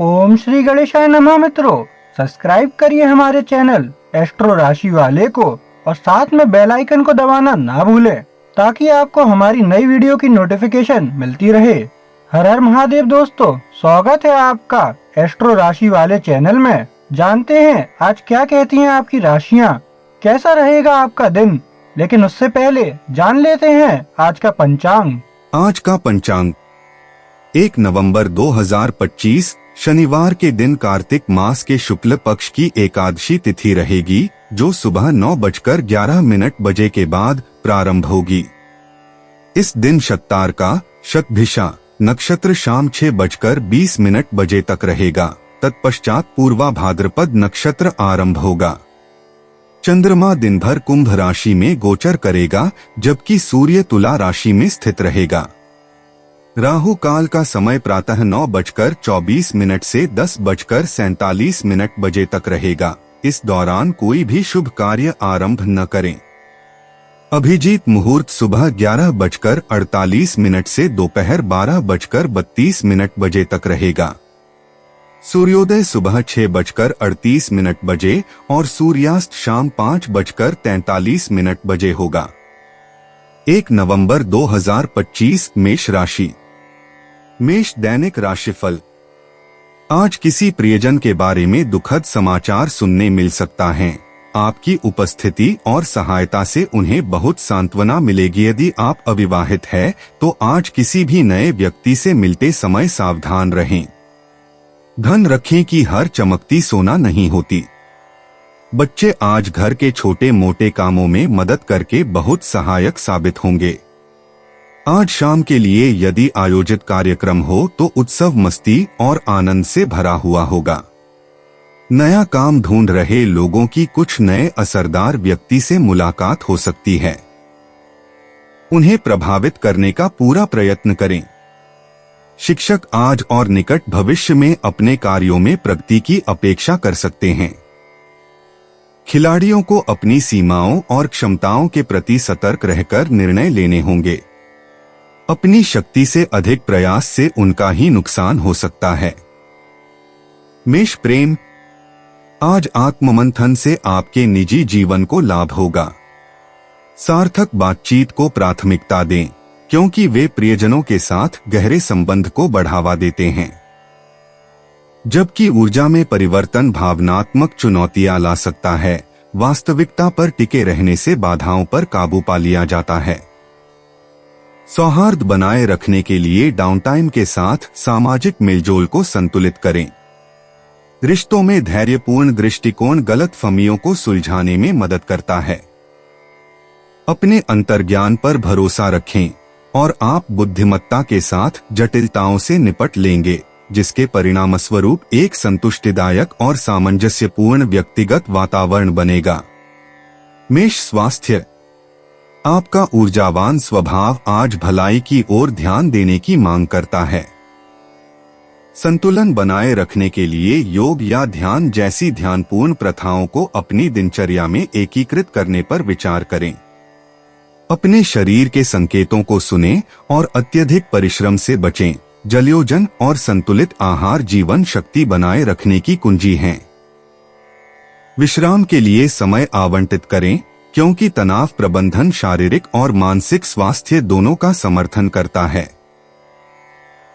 ओम श्री गणेशाय नमः। मित्रों, सब्सक्राइब करिए हमारे चैनल एस्ट्रो राशि वाले को और साथ में बेल आइकन को दबाना ना भूलें ताकि आपको हमारी नई वीडियो की नोटिफिकेशन मिलती रहे। हर हर महादेव दोस्तों, स्वागत है आपका एस्ट्रो राशि वाले चैनल में। जानते हैं आज क्या कहती हैं आपकी राशियां, कैसा रहेगा आपका दिन। लेकिन उससे पहले जान लेते हैं आज का पंचांग। आज का पंचांग 1 नवंबर 2025 शनिवार के दिन कार्तिक मास के शुक्ल पक्ष की एकादशी तिथि रहेगी, जो सुबह 9:11 के बाद प्रारंभ होगी। इस दिन शतार का शतभिषा नक्षत्र शाम 6:20 तक रहेगा। तत्पश्चात पूर्वा भाद्रपद नक्षत्र आरंभ होगा। चंद्रमा दिन भर कुंभ राशि में गोचर करेगा, जबकि सूर्य तुला राशि में स्थित रहेगा। राहु काल का समय प्रातः 9:24 से 10:47 तक रहेगा। इस दौरान कोई भी शुभ कार्य आरंभ न करें। अभिजीत मुहूर्त सुबह 11:48 से दोपहर 12:32 तक रहेगा। सूर्योदय सुबह 6:38 और सूर्यास्त शाम 5:43 होगा। 1 नवंबर 2025 मेष राशि। मेष दैनिक राशिफल। आज किसी प्रियजन के बारे में दुखद समाचार सुनने मिल सकता है। आपकी उपस्थिति और सहायता से उन्हें बहुत सांत्वना मिलेगी। यदि आप अविवाहित हैं, तो आज किसी भी नए व्यक्ति से मिलते समय सावधान रहें। धन रखें कि हर चमकती सोना नहीं होती। बच्चे आज घर के छोटे मोटे कामों में मदद करके बहुत सहायक साबित होंगे। आज शाम के लिए यदि आयोजित कार्यक्रम हो तो उत्सव मस्ती और आनंद से भरा हुआ होगा। नया काम ढूंढ रहे लोगों की कुछ नए असरदार व्यक्ति से मुलाकात हो सकती है। उन्हें प्रभावित करने का पूरा प्रयत्न करें। शिक्षक आज और निकट भविष्य में अपने कार्यों में प्रगति की अपेक्षा कर सकते हैं। खिलाड़ियों को अपनी सीमाओं और क्षमताओं के प्रति सतर्क रहकर निर्णय लेने होंगे। अपनी शक्ति से अधिक प्रयास से उनका ही नुकसान हो सकता है। मेष प्रेम। आज आत्ममंथन से आपके निजी जीवन को लाभ होगा। सार्थक बातचीत को प्राथमिकता दें, क्योंकि वे प्रियजनों के साथ गहरे संबंध को बढ़ावा देते हैं। जबकि ऊर्जा में परिवर्तन भावनात्मक चुनौतियां ला सकता है, वास्तविकता पर टिके रहने से बाधाओं पर काबू पा लिया जाता है। सौहार्द बनाए रखने के लिए डाउनटाइम के साथ सामाजिक मेलजोल को संतुलित करें। रिश्तों में धैर्यपूर्ण दृष्टिकोण गलतफहमियों को सुलझाने में मदद करता है। अपने अंतर्ज्ञान पर भरोसा रखें और आप बुद्धिमत्ता के साथ जटिलताओं से निपट लेंगे, जिसके परिणामस्वरूप एक संतुष्टिदायक और सामंजस्यपूर्ण व्यक्तिगत वातावरण बनेगा। मेष स्वास्थ्य। आपका ऊर्जावान स्वभाव आज भलाई की ओर ध्यान देने की मांग करता है। संतुलन बनाए रखने के लिए योग या ध्यान जैसी ध्यानपूर्ण प्रथाओं को अपनी दिनचर्या में एकीकृत करने पर विचार करें। अपने शरीर के संकेतों को सुनें और अत्यधिक परिश्रम से बचें। जलयोजन और संतुलित आहार जीवन शक्ति बनाए रखने की कुंजी हैं। विश्राम के लिए समय आवंटित करें, क्योंकि तनाव प्रबंधन शारीरिक और मानसिक स्वास्थ्य दोनों का समर्थन करता है।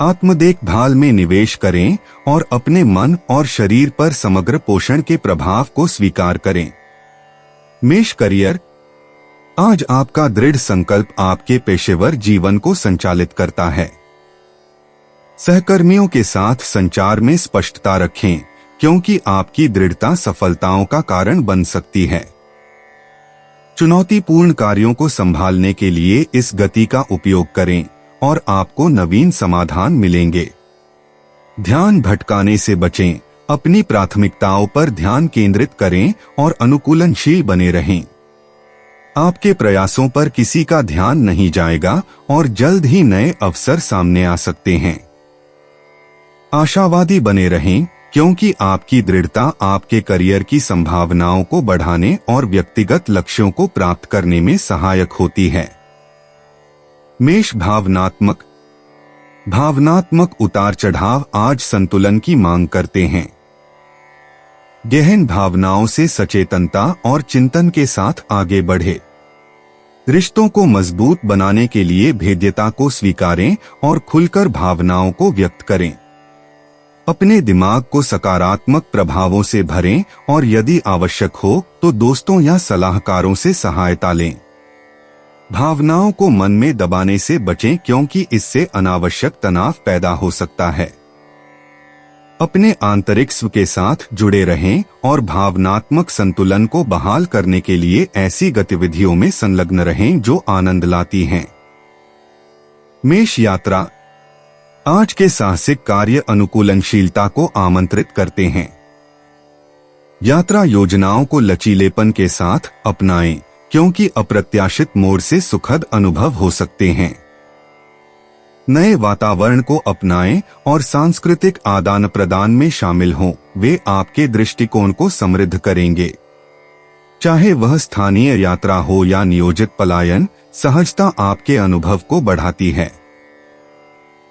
आत्म देखभाल में निवेश करें और अपने मन और शरीर पर समग्र पोषण के प्रभाव को स्वीकार करें। मेष करियर। आज आपका दृढ़ संकल्प आपके पेशेवर जीवन को संचालित करता है। सहकर्मियों के साथ संचार में स्पष्टता रखें, क्योंकि आपकी दृढ़ता सफलताओं का कारण बन सकती है। चुनौतीपूर्ण कार्यों को संभालने के लिए इस गति का उपयोग करें और आपको नवीन समाधान मिलेंगे। ध्यान भटकाने से बचें, अपनी प्राथमिकताओं पर ध्यान केंद्रित करें और अनुकूलनशील बने रहें। आपके प्रयासों पर किसी का ध्यान नहीं जाएगा और जल्द ही नए अवसर सामने आ सकते हैं। आशावादी बने रहें, क्योंकि आपकी दृढ़ता आपके करियर की संभावनाओं को बढ़ाने और व्यक्तिगत लक्ष्यों को प्राप्त करने में सहायक होती है। मेष भावनात्मक। भावनात्मक उतार चढ़ाव आज संतुलन की मांग करते हैं। गहन भावनाओं से सचेतनता और चिंतन के साथ आगे बढ़े। रिश्तों को मजबूत बनाने के लिए भेद्यता को स्वीकारें और खुलकर भावनाओं को व्यक्त करें। अपने दिमाग को सकारात्मक प्रभावों से भरें और यदि आवश्यक हो तो दोस्तों या सलाहकारों से सहायता लें। भावनाओं को मन में दबाने से बचें क्योंकि इससे अनावश्यक तनाव पैदा हो सकता है। अपने आंतरिक स्व के साथ जुड़े रहें और भावनात्मक संतुलन को बहाल करने के लिए ऐसी गतिविधियों में संलग्न रहें जो आनंद लाती हैं। मेष यात्रा। आज के साहसिक कार्य अनुकूलनशीलता को आमंत्रित करते हैं। यात्रा योजनाओं को लचीलेपन के साथ अपनाएं क्योंकि अप्रत्याशित मोड़ से सुखद अनुभव हो सकते हैं। नए वातावरण को अपनाएं और सांस्कृतिक आदान प्रदान में शामिल हों, वे आपके दृष्टिकोण को समृद्ध करेंगे। चाहे वह स्थानीय यात्रा हो या नियोजित पलायन, सहजता आपके अनुभव को बढ़ाती है।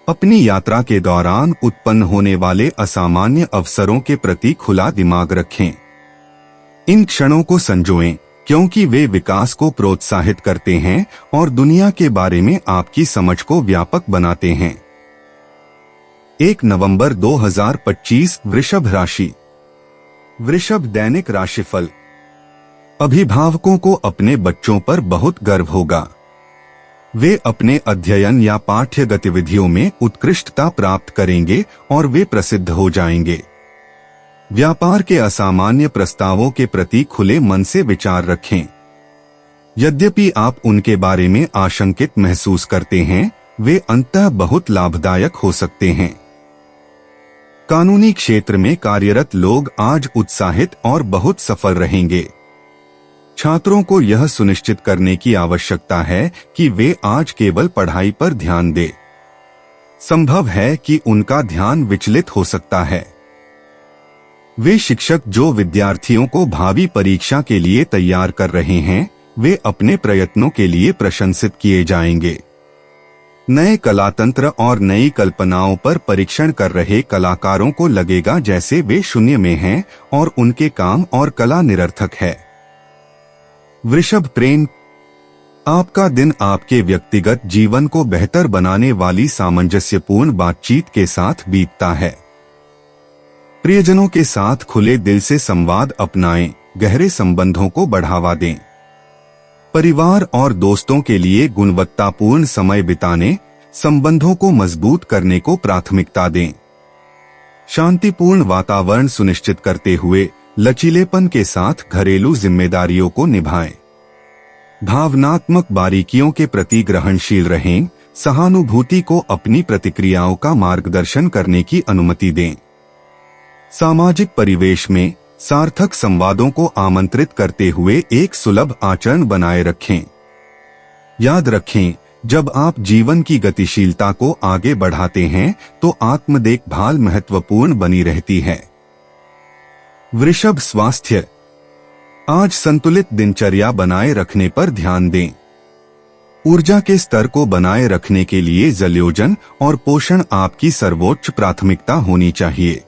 अपनी यात्रा के दौरान उत्पन्न होने वाले असामान्य अवसरों के प्रति खुला दिमाग रखें। इन क्षणों को संजोएं क्योंकि वे विकास को प्रोत्साहित करते हैं और दुनिया के बारे में आपकी समझ को व्यापक बनाते हैं। 1 नवंबर 2025 वृषभ राशि। वृषभ दैनिक राशिफल। अभिभावकों को अपने बच्चों पर बहुत गर्व होगा। वे अपने अध्ययन या पाठ्य गतिविधियों में उत्कृष्टता प्राप्त करेंगे और वे प्रसिद्ध हो जाएंगे। व्यापार के असामान्य प्रस्तावों के प्रति खुले मन से विचार रखें। यद्यपि आप उनके बारे में आशंकित महसूस करते हैं, वे अंततः बहुत लाभदायक हो सकते हैं। कानूनी क्षेत्र में कार्यरत लोग आज उत्साहित और बहुत सफल रहेंगे। छात्रों को यह सुनिश्चित करने की आवश्यकता है कि वे आज केवल पढ़ाई पर ध्यान दें। संभव है कि उनका ध्यान विचलित हो सकता है। वे शिक्षक जो विद्यार्थियों को भावी परीक्षा के लिए तैयार कर रहे हैं, वे अपने प्रयत्नों के लिए प्रशंसित किए जाएंगे। नए कलातंत्र और नई कल्पनाओं पर परीक्षण कर रहे कलाकारों को लगेगा जैसे वे शून्य में हैं और उनके काम और कला निरर्थक है। वृषभ प्रेम। आपका दिन आपके व्यक्तिगत जीवन को बेहतर बनाने वाली सामंजस्यपूर्ण बातचीत के साथ बीतता है। प्रियजनों के साथ खुले दिल से संवाद अपनाएं, गहरे संबंधों को बढ़ावा दें। परिवार और दोस्तों के लिए गुणवत्तापूर्ण समय बिताने, संबंधों को मजबूत करने को प्राथमिकता दें। शांतिपूर्ण वातावरण सुनिश्चित करते हुए लचीलेपन के साथ घरेलू जिम्मेदारियों को निभाएं। भावनात्मक बारीकियों के प्रति ग्रहणशील रहें, सहानुभूति को अपनी प्रतिक्रियाओं का मार्गदर्शन करने की अनुमति दें। सामाजिक परिवेश में सार्थक संवादों को आमंत्रित करते हुए एक सुलभ आचरण बनाए रखें। याद रखें, जब आप जीवन की गतिशीलता को आगे बढ़ाते हैं तो आत्म देखभाल महत्वपूर्ण बनी रहती है। वृषभ स्वास्थ्य। आज संतुलित दिनचर्या बनाए रखने पर ध्यान दें। ऊर्जा के स्तर को बनाए रखने के लिए जलयोजन और पोषण आपकी सर्वोच्च प्राथमिकता होनी चाहिए।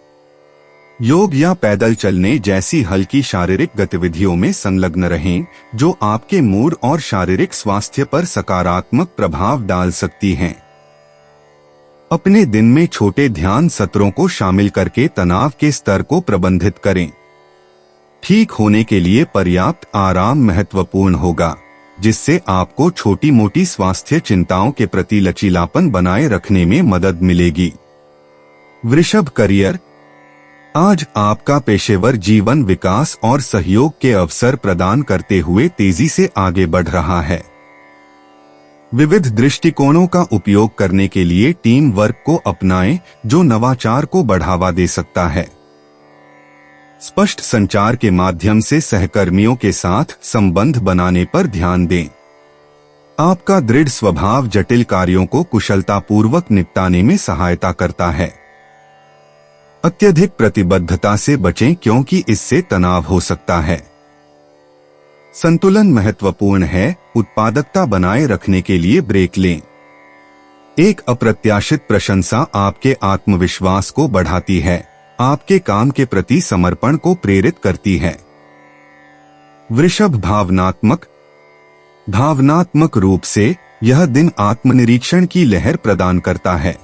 योग या पैदल चलने जैसी हल्की शारीरिक गतिविधियों में संलग्न रहें, जो आपके मूड और शारीरिक स्वास्थ्य पर सकारात्मक प्रभाव डाल सकती हैं। अपने दिन में छोटे ध्यान सत्रों को शामिल करके तनाव के स्तर को प्रबंधित करें। ठीक होने के लिए पर्याप्त आराम महत्वपूर्ण होगा, जिससे आपको छोटी मोटी स्वास्थ्य चिंताओं के प्रति लचीलापन बनाए रखने में मदद मिलेगी। वृषभ करियर। आज आपका पेशेवर जीवन विकास और सहयोग के अवसर प्रदान करते हुए तेजी से आगे बढ़ रहा है। विविध दृष्टिकोणों का उपयोग करने के लिए टीम वर्क को अपनाएं, जो नवाचार को बढ़ावा दे सकता है। स्पष्ट संचार के माध्यम से सहकर्मियों के साथ संबंध बनाने पर ध्यान दें। आपका दृढ़ स्वभाव जटिल कार्यों को कुशलतापूर्वक निपटाने में सहायता करता है। अत्यधिक प्रतिबद्धता से बचें क्योंकि इससे तनाव हो सकता है। संतुलन महत्वपूर्ण है, उत्पादकता बनाए रखने के लिए ब्रेक लें। एक अप्रत्याशित प्रशंसा आपके आत्मविश्वास को बढ़ाती है, आपके काम के प्रति समर्पण को प्रेरित करती है। वृषभ भावनात्मक रूप से यह दिन आत्मनिरीक्षण की लहर प्रदान करता है।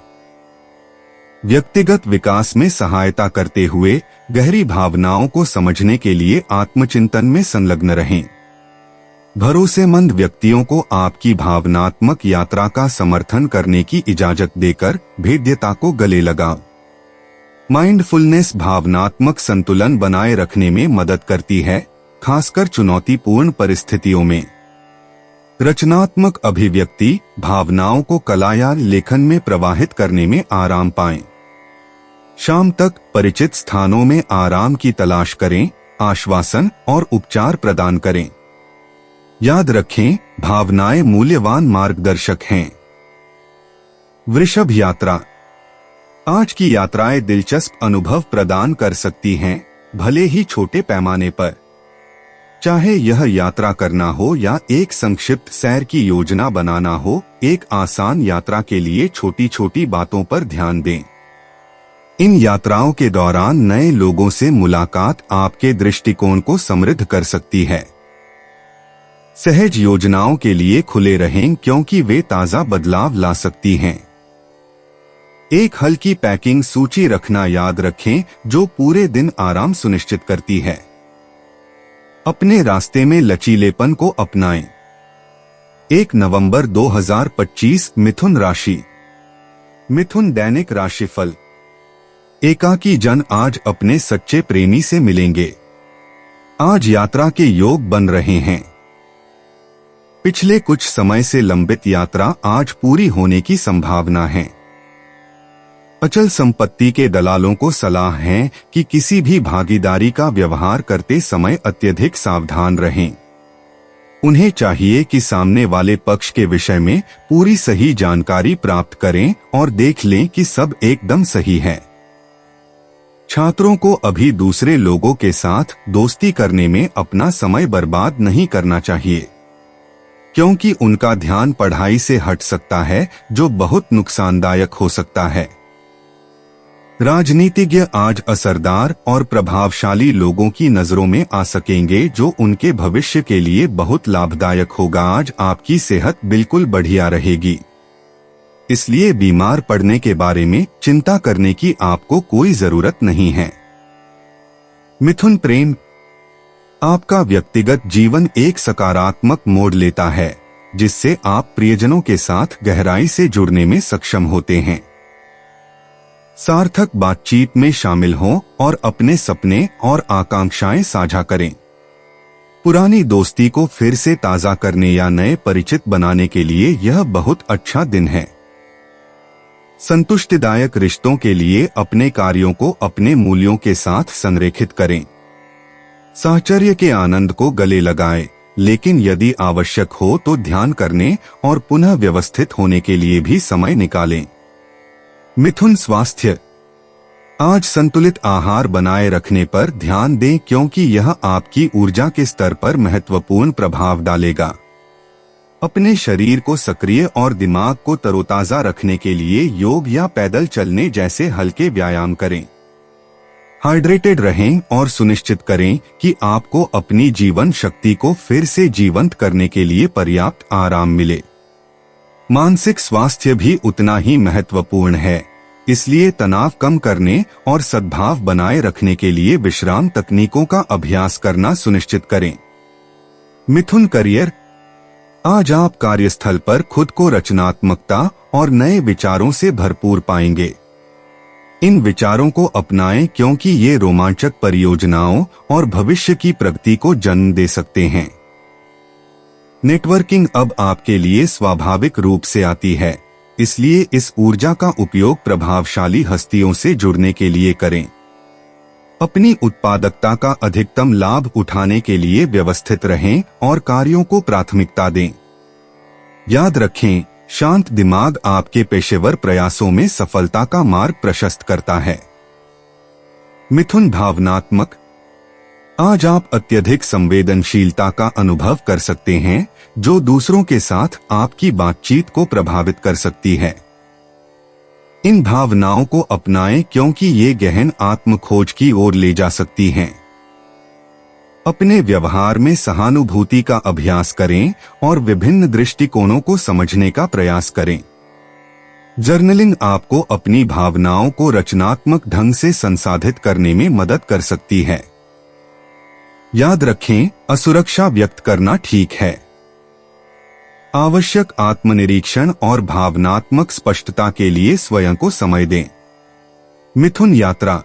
व्यक्तिगत विकास में सहायता करते हुए गहरी भावनाओं को समझने के लिए आत्मचिंतन में संलग्न रहें। भरोसेमंद व्यक्तियों को आपकी भावनात्मक यात्रा का समर्थन करने की इजाजत देकर भेद्यता को गले लगाओ। माइंडफुलनेस भावनात्मक संतुलन बनाए रखने में मदद करती है, खासकर चुनौतीपूर्ण परिस्थितियों में। रचनात्मक अभिव्यक्ति भावनाओं को कला या लेखन में प्रवाहित करने में आराम पाएं। शाम तक परिचित स्थानों में आराम की तलाश करें, आश्वासन और उपचार प्रदान करें। याद रखें, भावनाएं मूल्यवान मार्गदर्शक हैं। वृषभ यात्रा। आज की यात्राएं दिलचस्प अनुभव प्रदान कर सकती हैं, भले ही छोटे पैमाने पर। चाहे यह यात्रा करना हो या एक संक्षिप्त सैर की योजना बनाना हो, एक आसान यात्रा के लिए छोटी छोटी बातों पर ध्यान दें। इन यात्राओं के दौरान नए लोगों से मुलाकात आपके दृष्टिकोण को समृद्ध कर सकती है। सहज योजनाओं के लिए खुले रहें, क्योंकि वे ताजा बदलाव ला सकती हैं। एक हल्की पैकिंग सूची रखना याद रखें, जो पूरे दिन आराम सुनिश्चित करती है। अपने रास्ते में लचीलेपन को अपनाएं। 1 नवंबर 2025 मिथुन राशि। मिथुन दैनिक राशिफल। एकाकी जन आज अपने सच्चे प्रेमी से मिलेंगे। आज यात्रा के योग बन रहे हैं। पिछले कुछ समय से लंबित यात्रा आज पूरी होने की संभावना है। अचल संपत्ति के दलालों को सलाह है कि किसी भी भागीदारी का व्यवहार करते समय अत्यधिक सावधान रहें। उन्हें चाहिए कि सामने वाले पक्ष के विषय में पूरी सही जानकारी प्राप्त करें और देख लें कि सब एकदम सही है। छात्रों को अभी दूसरे लोगों के साथ दोस्ती करने में अपना समय बर्बाद नहीं करना चाहिए, क्योंकि उनका ध्यान पढ़ाई से हट सकता है, जो बहुत नुकसानदायक हो सकता है। राजनीतिज्ञ आज असरदार और प्रभावशाली लोगों की नजरों में आ सकेंगे, जो उनके भविष्य के लिए बहुत लाभदायक होगा। आज आपकी सेहत बिल्कुल बढ़िया रहेगी, इसलिए बीमार पड़ने के बारे में चिंता करने की आपको कोई जरूरत नहीं है। मिथुन प्रेम। आपका व्यक्तिगत जीवन एक सकारात्मक मोड़ लेता है, जिससे आप प्रियजनों के साथ गहराई से जुड़ने में सक्षम होते हैं। सार्थक बातचीत में शामिल हों और अपने सपने और आकांक्षाएं साझा करें। पुरानी दोस्ती को फिर से ताजा करने या नए परिचित बनाने के लिए यह बहुत अच्छा दिन है। संतुष्टिदायक रिश्तों के लिए अपने कार्यों को अपने मूल्यों के साथ संरेखित करें। साहचर्य के आनंद को गले लगाएं, लेकिन यदि आवश्यक हो तो ध्यान करने और पुनः व्यवस्थित होने के लिए भी समय निकालें। मिथुन स्वास्थ्य। आज संतुलित आहार बनाए रखने पर ध्यान दें, क्योंकि यह आपकी ऊर्जा के स्तर पर महत्वपूर्ण प्रभाव डालेगा। अपने शरीर को सक्रिय और दिमाग को तरोताजा रखने के लिए योग या पैदल चलने जैसे हल्के व्यायाम करें। हाइड्रेटेड रहें और सुनिश्चित करें कि आपको अपनी जीवन शक्ति को फिर से जीवंत करने के लिए पर्याप्त आराम मिले। मानसिक स्वास्थ्य भी उतना ही महत्वपूर्ण है, इसलिए तनाव कम करने और सद्भाव बनाए रखने के लिए विश्राम तकनीकों का अभ्यास करना सुनिश्चित करें। मिथुन करियर। आज आप कार्यस्थल पर खुद को रचनात्मकता और नए विचारों से भरपूर पाएंगे। इन विचारों को अपनाएं, क्योंकि ये रोमांचक परियोजनाओं और भविष्य की प्रगति को जन्म दे सकते हैं। नेटवर्किंग अब आपके लिए स्वाभाविक रूप से आती है, इसलिए इस ऊर्जा का उपयोग प्रभावशाली हस्तियों से जुड़ने के लिए करें। अपनी उत्पादकता का अधिकतम लाभ उठाने के लिए व्यवस्थित रहें और कार्यों को प्राथमिकता दें। याद रखें, शांत दिमाग आपके पेशेवर प्रयासों में सफलता का मार्ग प्रशस्त करता है। मिथुन भावनात्मक। आज आप अत्यधिक संवेदनशीलता का अनुभव कर सकते हैं, जो दूसरों के साथ आपकी बातचीत को प्रभावित कर सकती है। इन भावनाओं को अपनाएं क्योंकि ये गहन आत्मखोज की ओर ले जा सकती हैं। अपने व्यवहार में सहानुभूति का अभ्यास करें और विभिन्न दृष्टिकोणों को समझने का प्रयास करें। जर्नलिंग आपको अपनी भावनाओं को रचनात्मक ढंग से संसाधित करने में मदद कर सकती है। याद रखें, असुरक्षा व्यक्त करना ठीक है। आवश्यक आत्मनिरीक्षण और भावनात्मक स्पष्टता के लिए स्वयं को समय दें। मिथुन यात्रा।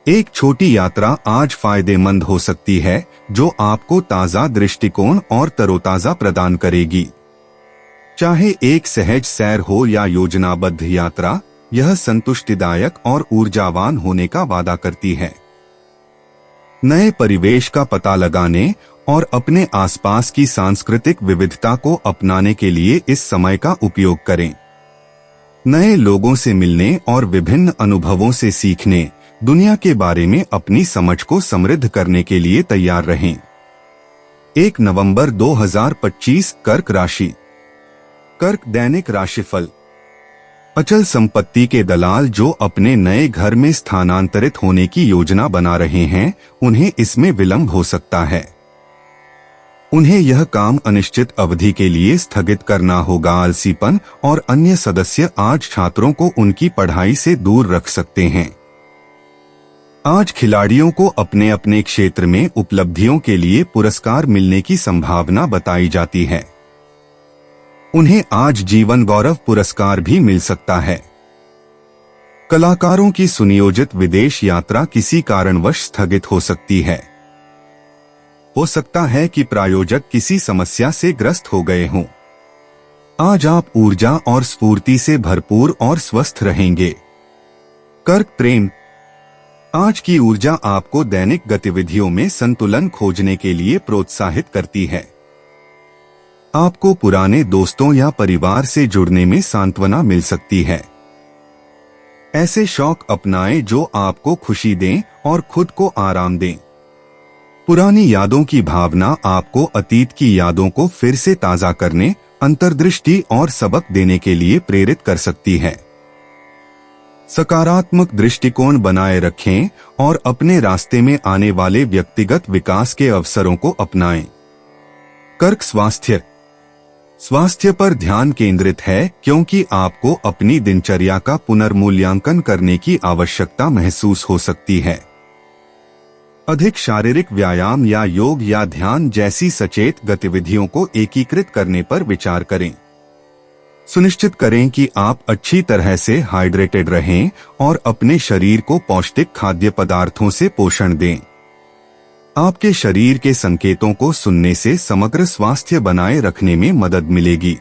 एक छोटी यात्रा आज फायदेमंद हो सकती है जो आपको ताजा दृष्टिकोण और तरोताजा प्रदान करेगी। चाहे एक सहज सैर हो या योजनाबद्ध यात्रा, यह संतुष्टिदायक और ऊर्जावान होने का वादा करती है। नए परिवेश का पता लगाने और अपने आसपास की सांस्कृतिक विविधता को अपनाने के लिए इस समय का उपयोग करें। नए लोगों से मिलने और विभिन्न अनुभवों से सीखने, दुनिया के बारे में अपनी समझ को समृद्ध करने के लिए तैयार रहें। 1 नवंबर 2025 कर्क राशि। कर्क दैनिक राशिफल। अचल संपत्ति के दलाल जो अपने नए घर में स्थानांतरित होने की योजना बना रहे हैं, उन्हें इसमें विलंब हो सकता है। उन्हें यह काम अनिश्चित अवधि के लिए स्थगित करना होगा। आलसीपन और अन्य सदस्य आज छात्रों को उनकी पढ़ाई से दूर रख सकते हैं। आज खिलाड़ियों को अपने अपने क्षेत्र में उपलब्धियों के लिए पुरस्कार मिलने की संभावना बताई जाती है। उन्हें आज जीवन गौरव पुरस्कार भी मिल सकता है। कलाकारों की सुनियोजित विदेश यात्रा किसी कारणवश स्थगित हो सकती है। हो सकता है कि प्रायोजक किसी समस्या से ग्रस्त हो गए हों। आज आप ऊर्जा और स्फूर्ति से भरपूर और स्वस्थ रहेंगे। कर्क प्रेम। आज की ऊर्जा आपको दैनिक गतिविधियों में संतुलन खोजने के लिए प्रोत्साहित करती है। आपको पुराने दोस्तों या परिवार से जुड़ने में सांत्वना मिल सकती है। ऐसे शौक अपनाएं जो आपको खुशी दें और खुद को आराम दें। पुरानी यादों की भावना आपको अतीत की यादों को फिर से ताजा करने, अंतर्दृष्टि और सबक देने के लिए प्रेरित कर सकती है। सकारात्मक दृष्टिकोण बनाए रखें और अपने रास्ते में आने वाले व्यक्तिगत विकास के अवसरों को अपनाएं। कर्क स्वास्थ्य। स्वास्थ्य पर ध्यान केंद्रित है क्योंकि आपको अपनी दिनचर्या का पुनर्मूल्यांकन करने की आवश्यकता महसूस हो सकती है। अधिक शारीरिक व्यायाम या योग या ध्यान जैसी सचेत गतिविधियों को एकीकृत करने पर विचार करें। सुनिश्चित करें कि आप अच्छी तरह से हाइड्रेटेड रहें और अपने शरीर को पौष्टिक खाद्य पदार्थों से पोषण दें। आपके शरीर के संकेतों को सुनने से समग्र स्वास्थ्य बनाए रखने में मदद मिलेगी।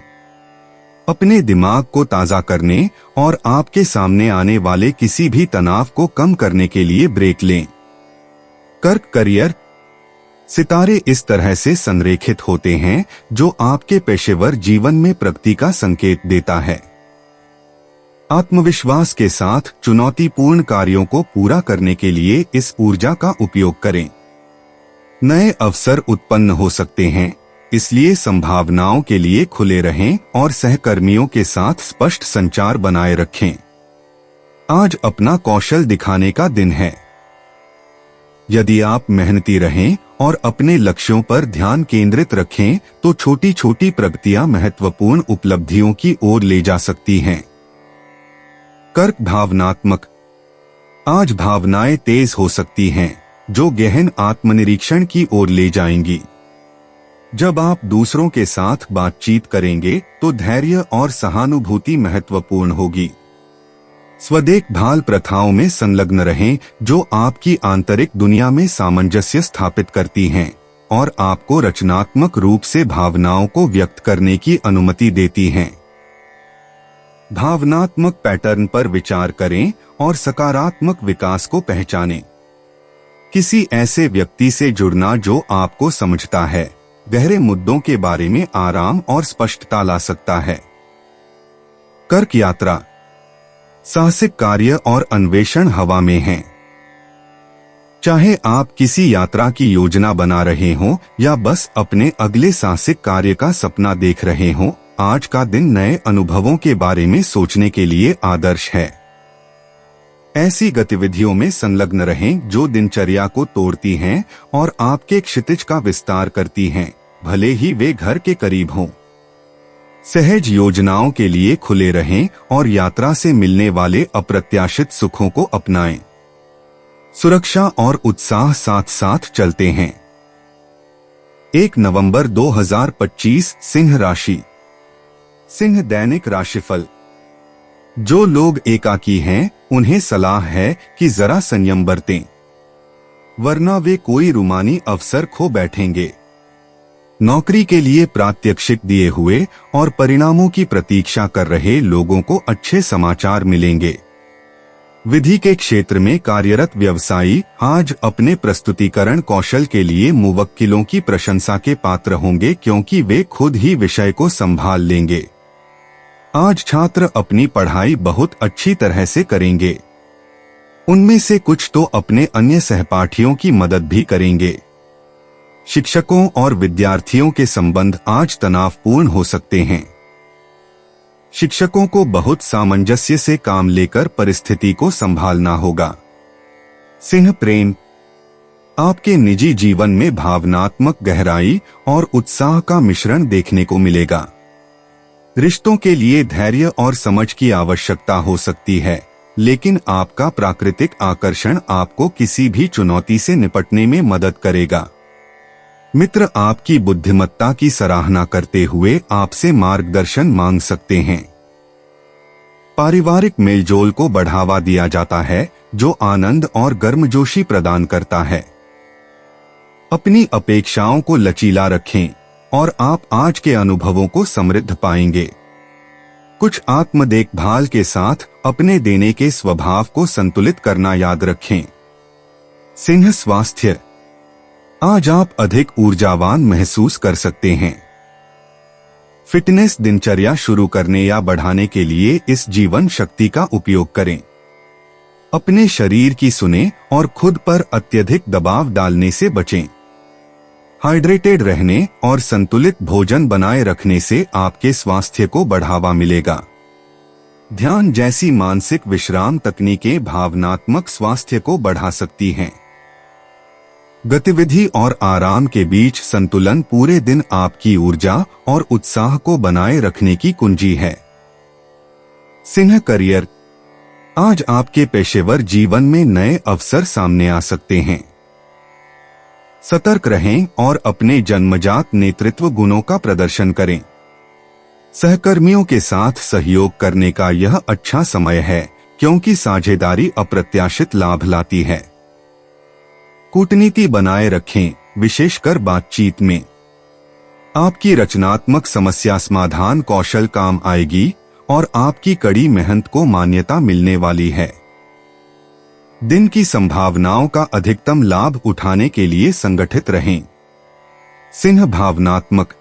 अपने दिमाग को ताजा करने और आपके सामने आने वाले किसी भी तनाव को कम करने के लिए ब्रेक लें। कर्क करियर। सितारे इस तरह से संरेखित होते हैं जो आपके पेशेवर जीवन में प्रगति का संकेत देता है। आत्मविश्वास के साथ चुनौतीपूर्ण कार्यों को पूरा करने के लिए इस ऊर्जा का उपयोग करें। नए अवसर उत्पन्न हो सकते हैं, इसलिए संभावनाओं के लिए खुले रहें और सहकर्मियों के साथ स्पष्ट संचार बनाए रखें। आज अपना कौशल दिखाने का दिन है। यदि आप मेहनती रहें और अपने लक्ष्यों पर ध्यान केंद्रित रखें तो छोटी छोटी प्रगतियां महत्वपूर्ण उपलब्धियों की ओर ले जा सकती हैं। कर्क भावनात्मक। आज भावनाएं तेज हो सकती हैं जो गहन आत्मनिरीक्षण की ओर ले जाएंगी। जब आप दूसरों के साथ बातचीत करेंगे तो धैर्य और सहानुभूति महत्वपूर्ण होगी। स्वदेखभाल प्रथाओं में संलग्न रहें जो आपकी आंतरिक दुनिया में सामंजस्य स्थापित करती हैं और आपको रचनात्मक रूप से भावनाओं को व्यक्त करने की अनुमति देती हैं। भावनात्मक पैटर्न पर विचार करें और सकारात्मक विकास को पहचानें। किसी ऐसे व्यक्ति से जुड़ना जो आपको समझता है, गहरे मुद्दों के बारे में आराम और स्पष्टता ला सकता है। कर्क यात्रा। साहसिक कार्य और अन्वेषण हवा में हैं। चाहे आप किसी यात्रा की योजना बना रहे हों या बस अपने अगले साहसिक कार्य का सपना देख रहे हों, आज का दिन नए अनुभवों के बारे में सोचने के लिए आदर्श है। ऐसी गतिविधियों में संलग्न रहें जो दिनचर्या को तोड़ती हैं और आपके क्षितिज का विस्तार करती हैं, भले ही वे घर के करीब हों। सहज योजनाओं के लिए खुले रहें और यात्रा से मिलने वाले अप्रत्याशित सुखों को अपनाएं। सुरक्षा और उत्साह साथ साथ चलते हैं। 1 नवंबर 2025 सिंह राशि। सिंह दैनिक राशिफल। जो लोग एकाकी हैं उन्हें सलाह है कि जरा संयम बरतें, वरना वे कोई रूमानी अवसर खो बैठेंगे। नौकरी के लिए प्रात्यक्षिक दिए हुए और परिणामों की प्रतीक्षा कर रहे लोगों को अच्छे समाचार मिलेंगे। विधि के क्षेत्र में कार्यरत व्यवसायी आज अपने प्रस्तुतिकरण कौशल के लिए मुवक्किलों की प्रशंसा के पात्र होंगे, क्योंकि वे खुद ही विषय को संभाल लेंगे। आज छात्र अपनी पढ़ाई बहुत अच्छी तरह से करेंगे। उनमें से कुछ तो अपने अन्य सहपाठियों की मदद भी करेंगे। शिक्षकों और विद्यार्थियों के संबंध आज तनावपूर्ण हो सकते हैं। शिक्षकों को बहुत सामंजस्य से काम लेकर परिस्थिति को संभालना होगा। सिंह प्रेम। आपके निजी जीवन में भावनात्मक गहराई और उत्साह का मिश्रण देखने को मिलेगा। रिश्तों के लिए धैर्य और समझ की आवश्यकता हो सकती है, लेकिन आपका प्राकृतिक आकर्षण आपको किसी भी चुनौती से निपटने में मदद करेगा। मित्र आपकी बुद्धिमत्ता की सराहना करते हुए आपसे मार्गदर्शन मांग सकते हैं। पारिवारिक मेलजोल को बढ़ावा दिया जाता है, जो आनंद और गर्मजोशी प्रदान करता है। अपनी अपेक्षाओं को लचीला रखें और आप आज के अनुभवों को समृद्ध पाएंगे। कुछ आत्म देखभाल के साथ अपने देने के स्वभाव को संतुलित करना याद रखें। सिंह स्वास्थ्य। आज आप अधिक ऊर्जावान महसूस कर सकते हैं। फिटनेस दिनचर्या शुरू करने या बढ़ाने के लिए इस जीवन शक्ति का उपयोग करें। अपने शरीर की सुनें और खुद पर अत्यधिक दबाव डालने से बचें। हाइड्रेटेड रहने और संतुलित भोजन बनाए रखने से आपके स्वास्थ्य को बढ़ावा मिलेगा। ध्यान जैसी मानसिक विश्राम तकनीकें भावनात्मक स्वास्थ्य को बढ़ा सकती हैं। गतिविधि और आराम के बीच संतुलन पूरे दिन आपकी ऊर्जा और उत्साह को बनाए रखने की कुंजी है। सिंह करियर। आज आपके पेशेवर जीवन में नए अवसर सामने आ सकते हैं। सतर्क रहें और अपने जन्मजात नेतृत्व गुणों का प्रदर्शन करें। सहकर्मियों के साथ सहयोग करने का यह अच्छा समय है, क्योंकि साझेदारी अप्रत्याशित लाभ लाती है। कूटनीति बनाए रखें, विशेषकर बातचीत में। आपकी रचनात्मक समस्या समाधान कौशल काम आएगी और आपकी कड़ी मेहनत को मान्यता मिलने वाली है। दिन की संभावनाओं का अधिकतम लाभ उठाने के लिए संगठित रहें। सिंह भावनात्मक।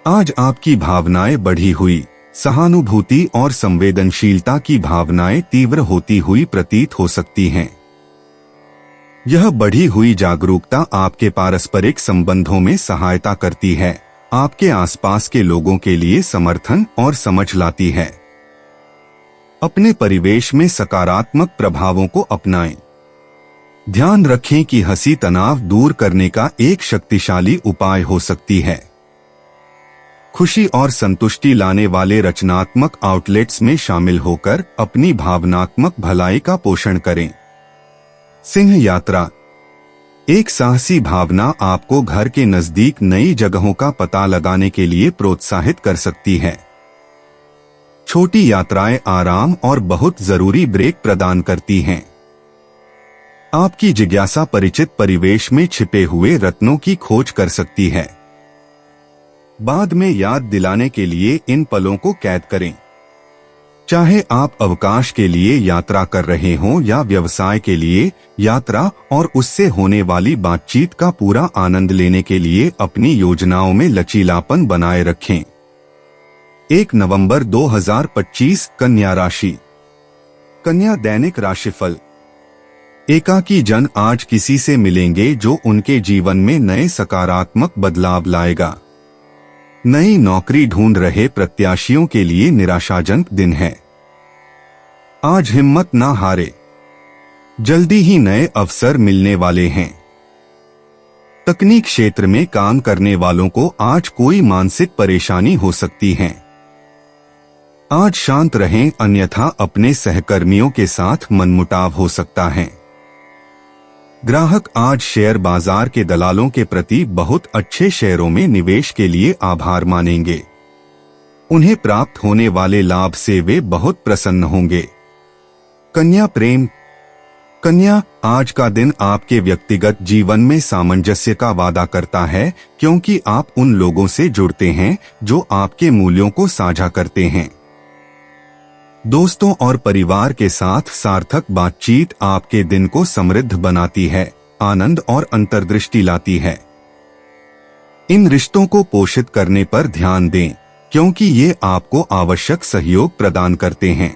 आज आपकी भावनाएं बढ़ी हुई सहानुभूति और संवेदनशीलता की भावनाएं तीव्र होती हुई प्रतीत हो सकती हैं। यह बढ़ी हुई जागरूकता आपके पारस्परिक संबंधों में सहायता करती है, आपके आसपास के लोगों के लिए समर्थन और समझ लाती है। अपने परिवेश में सकारात्मक प्रभावों को अपनाएं। ध्यान रखें कि हंसी तनाव दूर करने का एक शक्तिशाली उपाय हो सकती है। खुशी और संतुष्टि लाने वाले रचनात्मक आउटलेट्स में शामिल होकर अपनी भावनात्मक भलाई का पोषण करें। सिंह यात्रा। एक साहसी भावना आपको घर के नजदीक नई जगहों का पता लगाने के लिए प्रोत्साहित कर सकती है। छोटी यात्राएं आराम और बहुत जरूरी ब्रेक प्रदान करती हैं। आपकी जिज्ञासा परिचित परिवेश में छिपे हुए रत्नों की खोज कर सकती है। बाद में याद दिलाने के लिए इन पलों को कैद करें। चाहे आप अवकाश के लिए यात्रा कर रहे हों या व्यवसाय के लिए, यात्रा और उससे होने वाली बातचीत का पूरा आनंद लेने के लिए अपनी योजनाओं में लचीलापन बनाए रखें। 1 नवंबर 2025 कन्या राशि। कन्या दैनिक राशिफल। एकाकी जन आज किसी से मिलेंगे जो उनके जीवन में नए सकारात्मक बदलाव लाएगा। नई नौकरी ढूंढ रहे प्रत्याशियों के लिए निराशाजनक दिन है। आज हिम्मत ना हारे, जल्दी ही नए अवसर मिलने वाले हैं। तकनीक क्षेत्र में काम करने वालों को आज कोई मानसिक परेशानी हो सकती है। आज शांत रहें, अन्यथा अपने सहकर्मियों के साथ मनमुटाव हो सकता है। ग्राहक आज शेयर बाजार के दलालों के प्रति बहुत अच्छे शेयरों में निवेश के लिए आभार मानेंगे। उन्हें प्राप्त होने वाले लाभ से वे बहुत प्रसन्न होंगे। कन्या प्रेम। कन्या, आज का दिन आपके व्यक्तिगत जीवन में सामंजस्य का वादा करता है, क्योंकि आप उन लोगों से जुड़ते हैं जो आपके मूल्यों को साझा करते हैं। दोस्तों और परिवार के साथ सार्थक बातचीत आपके दिन को समृद्ध बनाती है, आनंद और अंतर्दृष्टि लाती है। इन रिश्तों को पोषित करने पर ध्यान दें, क्योंकि ये आपको आवश्यक सहयोग प्रदान करते हैं।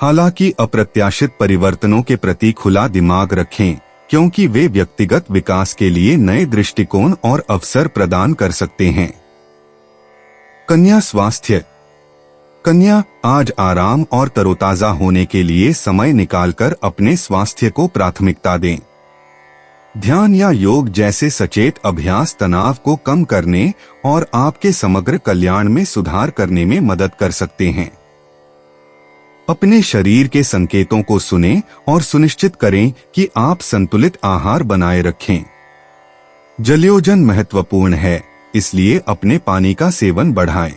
हालांकि अप्रत्याशित परिवर्तनों के प्रति खुला दिमाग रखें, क्योंकि वे व्यक्तिगत विकास के लिए नए दृष्टिकोण और अवसर प्रदान कर सकते हैं। कन्या स्वास्थ्य। कन्या, आज आराम और तरोताजा होने के लिए समय निकालकर अपने स्वास्थ्य को प्राथमिकता दें। ध्यान या योग जैसे सचेत अभ्यास तनाव को कम करने और आपके समग्र कल्याण में सुधार करने में मदद कर सकते हैं। अपने शरीर के संकेतों को सुनें और सुनिश्चित करें कि आप संतुलित आहार बनाए रखें। जलयोजन महत्वपूर्ण है, इसलिए अपने पानी का सेवन बढ़ाएं।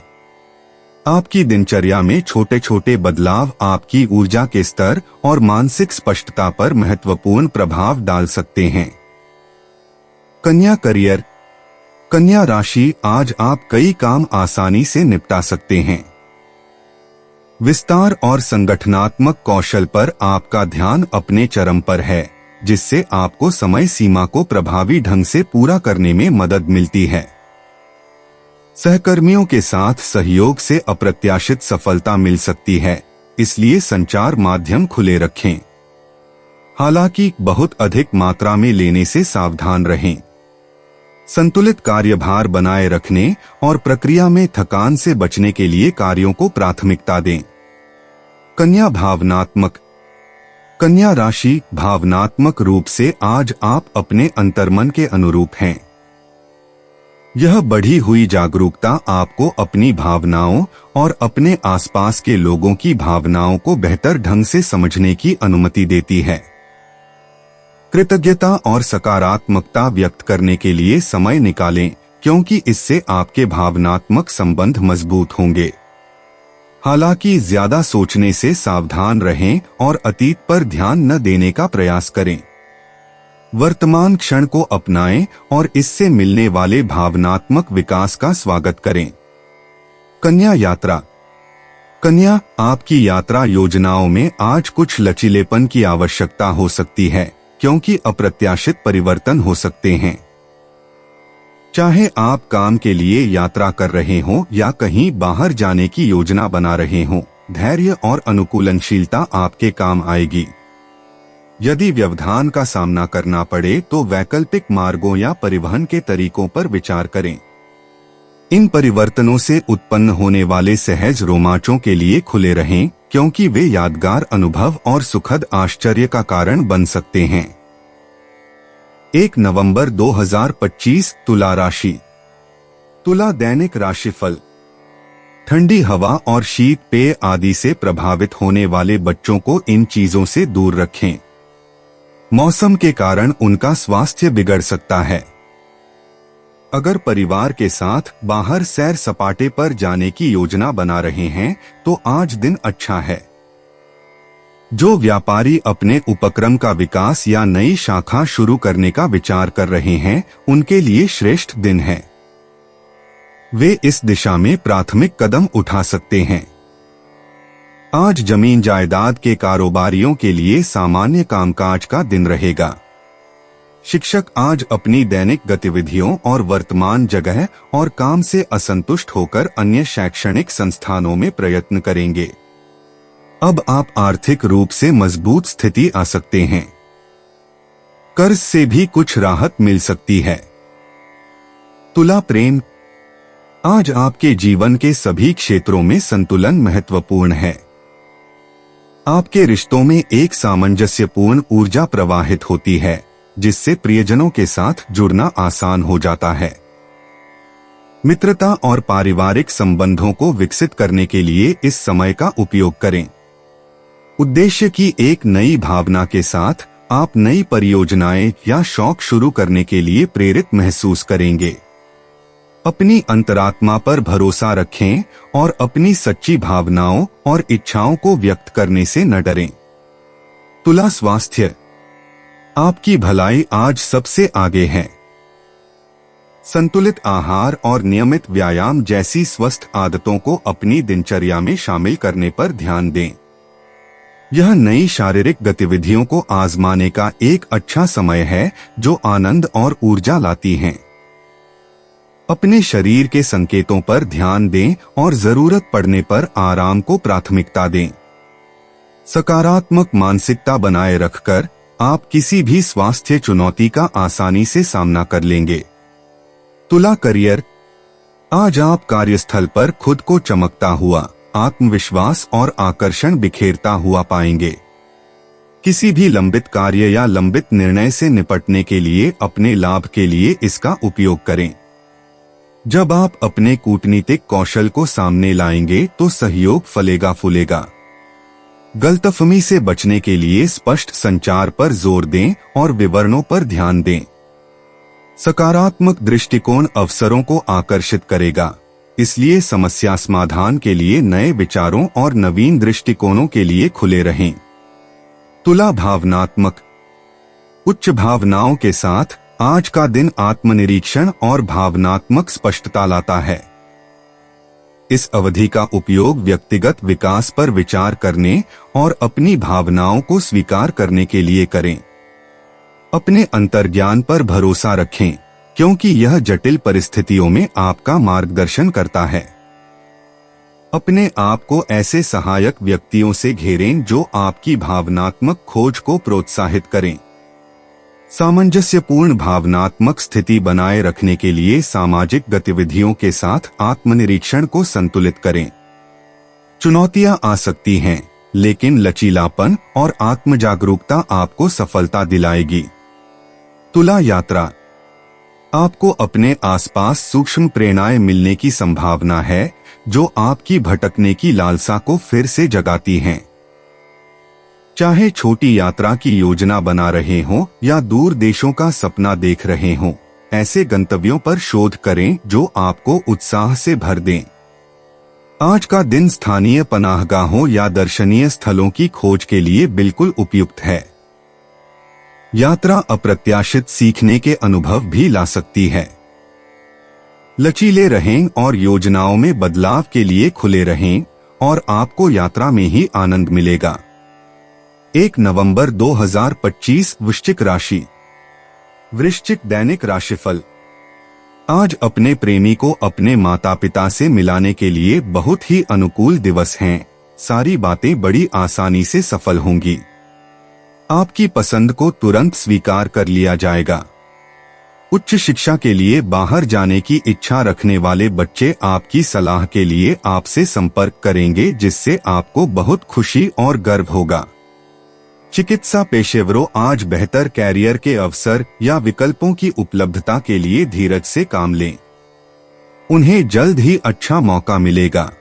आपकी दिनचर्या में छोटे छोटे बदलाव आपकी ऊर्जा के स्तर और मानसिक स्पष्टता पर महत्वपूर्ण प्रभाव डाल सकते हैं। कन्या करियर। कन्या राशि, आज आप कई काम आसानी से निपटा सकते हैं। विस्तार और संगठनात्मक कौशल पर आपका ध्यान अपने चरम पर है, जिससे आपको समय सीमा को प्रभावी ढंग से पूरा करने में मदद मिलती है। सहकर्मियों के साथ सहयोग से अप्रत्याशित सफलता मिल सकती है, इसलिए संचार माध्यम खुले रखें। हालांकि बहुत अधिक मात्रा में लेने से सावधान रहें। संतुलित कार्यभार बनाए रखने और प्रक्रिया में थकान से बचने के लिए कार्यों को प्राथमिकता दें। कन्या भावनात्मक। कन्या राशि, भावनात्मक रूप से आज आप अपने अंतर्मन के अनुरूप हैं। यह बढ़ी हुई जागरूकता आपको अपनी भावनाओं और अपने आसपास के लोगों की भावनाओं को बेहतर ढंग से समझने की अनुमति देती है। कृतज्ञता और सकारात्मकता व्यक्त करने के लिए समय निकालें, क्योंकि इससे आपके भावनात्मक संबंध मजबूत होंगे। हालांकि ज्यादा सोचने से सावधान रहें और अतीत पर ध्यान न देने का प्रयास करें। वर्तमान क्षण को अपनाएं और इससे मिलने वाले भावनात्मक विकास का स्वागत करें। कन्या यात्रा। कन्या, आपकी यात्रा योजनाओं में आज कुछ लचीलेपन की आवश्यकता हो सकती है, क्योंकि अप्रत्याशित परिवर्तन हो सकते हैं। चाहे आप काम के लिए यात्रा कर रहे हों या कहीं बाहर जाने की योजना बना रहे हों, धैर्य और अनुकूलनशीलता आपके काम आएगी। यदि व्यवधान का सामना करना पड़े तो वैकल्पिक मार्गों या परिवहन के तरीकों पर विचार करें। इन परिवर्तनों से उत्पन्न होने वाले सहज रोमांचों के लिए खुले रहें, क्योंकि वे यादगार अनुभव और सुखद आश्चर्य का कारण बन सकते हैं। 1 नवंबर 2025 तुला राशि। तुला दैनिक राशिफल। ठंडी हवा और शीत पेय आदि से प्रभावित होने वाले बच्चों को इन चीजों से दूर रखें। मौसम के कारण उनका स्वास्थ्य बिगड़ सकता है। अगर परिवार के साथ बाहर सैर सपाटे पर जाने की योजना बना रहे हैं तो आज दिन अच्छा है। जो व्यापारी अपने उपक्रम का विकास या नई शाखा शुरू करने का विचार कर रहे हैं, उनके लिए श्रेष्ठ दिन है। वे इस दिशा में प्राथमिक कदम उठा सकते हैं। आज जमीन जायदाद के कारोबारियों के लिए सामान्य कामकाज का दिन रहेगा। शिक्षक आज अपनी दैनिक गतिविधियों और वर्तमान जगह और काम से असंतुष्ट होकर अन्य शैक्षणिक संस्थानों में प्रयत्न करेंगे। अब आप आर्थिक रूप से मजबूत स्थिति आ सकते हैं। कर्ज से भी कुछ राहत मिल सकती है। तुला प्रेम। आज आपके जीवन के सभी क्षेत्रों में संतुलन महत्वपूर्ण है। आपके रिश्तों में एक सामंजस्यपूर्ण ऊर्जा प्रवाहित होती है, जिससे प्रियजनों के साथ जुड़ना आसान हो जाता है। मित्रता और पारिवारिक संबंधों को विकसित करने के लिए इस समय का उपयोग करें। उद्देश्य की एक नई भावना के साथ आप नई परियोजनाएं या शौक शुरू करने के लिए प्रेरित महसूस करेंगे। अपनी अंतरात्मा पर भरोसा रखें और अपनी सच्ची भावनाओं और इच्छाओं को व्यक्त करने से न डरें। तुला स्वास्थ्य, आपकी भलाई आज सबसे आगे है। संतुलित आहार और नियमित व्यायाम जैसी स्वस्थ आदतों को अपनी दिनचर्या में शामिल करने पर ध्यान दें। यह नई शारीरिक गतिविधियों को आजमाने का एक अच्छा समय है जो आनंद और ऊर्जा लाती हैं। अपने शरीर के संकेतों पर ध्यान दें और जरूरत पड़ने पर आराम को प्राथमिकता दें। सकारात्मक मानसिकता बनाए रखकर आप किसी भी स्वास्थ्य चुनौती का आसानी से सामना कर लेंगे। तुला करियर, आज आप कार्यस्थल पर खुद को चमकता हुआ, आत्मविश्वास और आकर्षण बिखेरता हुआ पाएंगे। किसी भी लंबित कार्य या लंबित निर्णय से निपटने के लिए अपने लाभ के लिए इसका उपयोग करें। जब आप अपने कूटनीतिक कौशल को सामने लाएंगे तो सहयोग फलेगा फूलेगा। गलतफहमी से बचने के लिए स्पष्ट संचार पर जोर दें और विवरणों पर ध्यान दें। सकारात्मक दृष्टिकोण अवसरों को आकर्षित करेगा, इसलिए समस्या समाधान के लिए नए विचारों और नवीन दृष्टिकोणों के लिए खुले रहें। तुला भावनात्मक, उच्च भावनाओं के साथ आज का दिन आत्मनिरीक्षण और भावनात्मक स्पष्टता लाता है। इस अवधि का उपयोग व्यक्तिगत विकास पर विचार करने और अपनी भावनाओं को स्वीकार करने के लिए करें। अपने अंतर्ज्ञान पर भरोसा रखें, क्योंकि यह जटिल परिस्थितियों में आपका मार्गदर्शन करता है। अपने आप को ऐसे सहायक व्यक्तियों से घेरें जो आपकी भावनात्मक खोज को प्रोत्साहित करें। सामंजस्यपूर्ण भावनात्मक स्थिति बनाए रखने के लिए सामाजिक गतिविधियों के साथ आत्मनिरीक्षण को संतुलित करें। चुनौतियां आ सकती हैं, लेकिन लचीलापन और आत्मजागरूकता आपको सफलता दिलाएगी। तुला यात्रा, आपको अपने आसपास सूक्ष्म प्रेरणाएं मिलने की संभावना है जो आपकी भटकने की लालसा को फिर से जगाती हैं। चाहे छोटी यात्रा की योजना बना रहे हों या दूर देशों का सपना देख रहे हों, ऐसे गंतव्यों पर शोध करें जो आपको उत्साह से भर दें। आज का दिन स्थानीय पनाहगाहों या दर्शनीय स्थलों की खोज के लिए बिल्कुल उपयुक्त है। यात्रा अप्रत्याशित सीखने के अनुभव भी ला सकती है। लचीले रहें और योजनाओं में बदलाव के लिए खुले रहें और आपको यात्रा में ही आनंद मिलेगा। 1 नवंबर 2025 वृश्चिक राशि। वृश्चिक दैनिक राशिफल। आज अपने प्रेमी को अपने माता पिता से मिलाने के लिए बहुत ही अनुकूल दिवस हैं। सारी बातें बड़ी आसानी से सफल होंगी। आपकी पसंद को तुरंत स्वीकार कर लिया जाएगा। उच्च शिक्षा के लिए बाहर जाने की इच्छा रखने वाले बच्चे आपकी सलाह के लिए आपसे संपर्क करेंगे, जिससे आपको बहुत खुशी और गर्व होगा। चिकित्सा पेशेवरों आज बेहतर कैरियर के अवसर या विकल्पों की उपलब्धता के लिए धीरज से काम लें। उन्हें जल्द ही अच्छा मौका मिलेगा।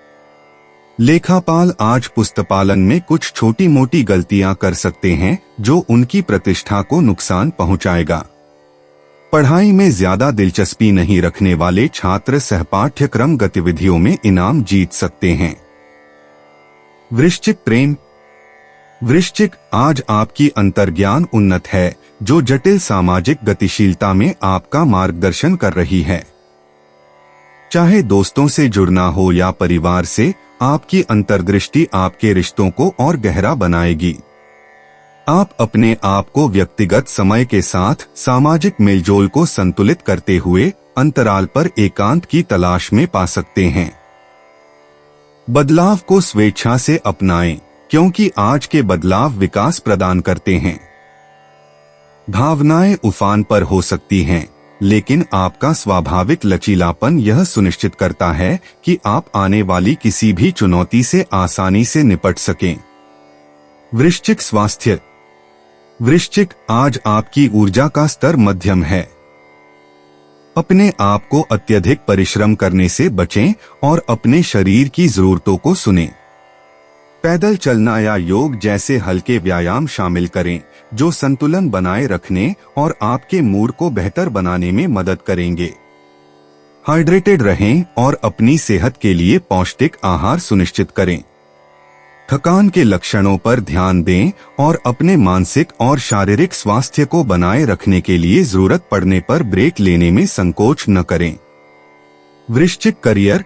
लेखापाल आज पुस्तपालन में कुछ छोटी मोटी गलतियां कर सकते हैं जो उनकी प्रतिष्ठा को नुकसान पहुंचाएगा। पढ़ाई में ज्यादा दिलचस्पी नहीं रखने वाले छात्र सहपाठ्यक्रम गतिविधियों में इनाम जीत सकते हैं। वृश्चिक प्रेम। वृश्चिक, आज आपकी अंतर्ज्ञान उन्नत है जो जटिल सामाजिक गतिशीलता में आपका मार्गदर्शन कर रही है। चाहे दोस्तों से जुड़ना हो या परिवार से, आपकी अंतर्दृष्टि आपके रिश्तों को और गहरा बनाएगी। आप अपने आप को व्यक्तिगत समय के साथ सामाजिक मेलजोल को संतुलित करते हुए अंतराल पर एकांत की तलाश में पा सकते हैं। बदलाव को स्वेच्छा से अपनाएं, क्योंकि आज के बदलाव विकास प्रदान करते हैं। भावनाएं उफान पर हो सकती हैं, लेकिन आपका स्वाभाविक लचीलापन यह सुनिश्चित करता है कि आप आने वाली किसी भी चुनौती से आसानी से निपट सकें। वृश्चिक स्वास्थ्य। वृश्चिक, आज आपकी ऊर्जा का स्तर मध्यम है। अपने आप को अत्यधिक परिश्रम करने से बचें और अपने शरीर की जरूरतों को सुनें। पैदल चलना या योग जैसे हल्के व्यायाम शामिल करें जो संतुलन बनाए रखने और आपके मूड को बेहतर बनाने में मदद करेंगे। हाइड्रेटेड रहें और अपनी सेहत के लिए पौष्टिक आहार सुनिश्चित करें। थकान के लक्षणों पर ध्यान दें और अपने मानसिक और शारीरिक स्वास्थ्य को बनाए रखने के लिए जरूरत पड़ने पर ब्रेक लेने में संकोच न करें। वृश्चिक करियर।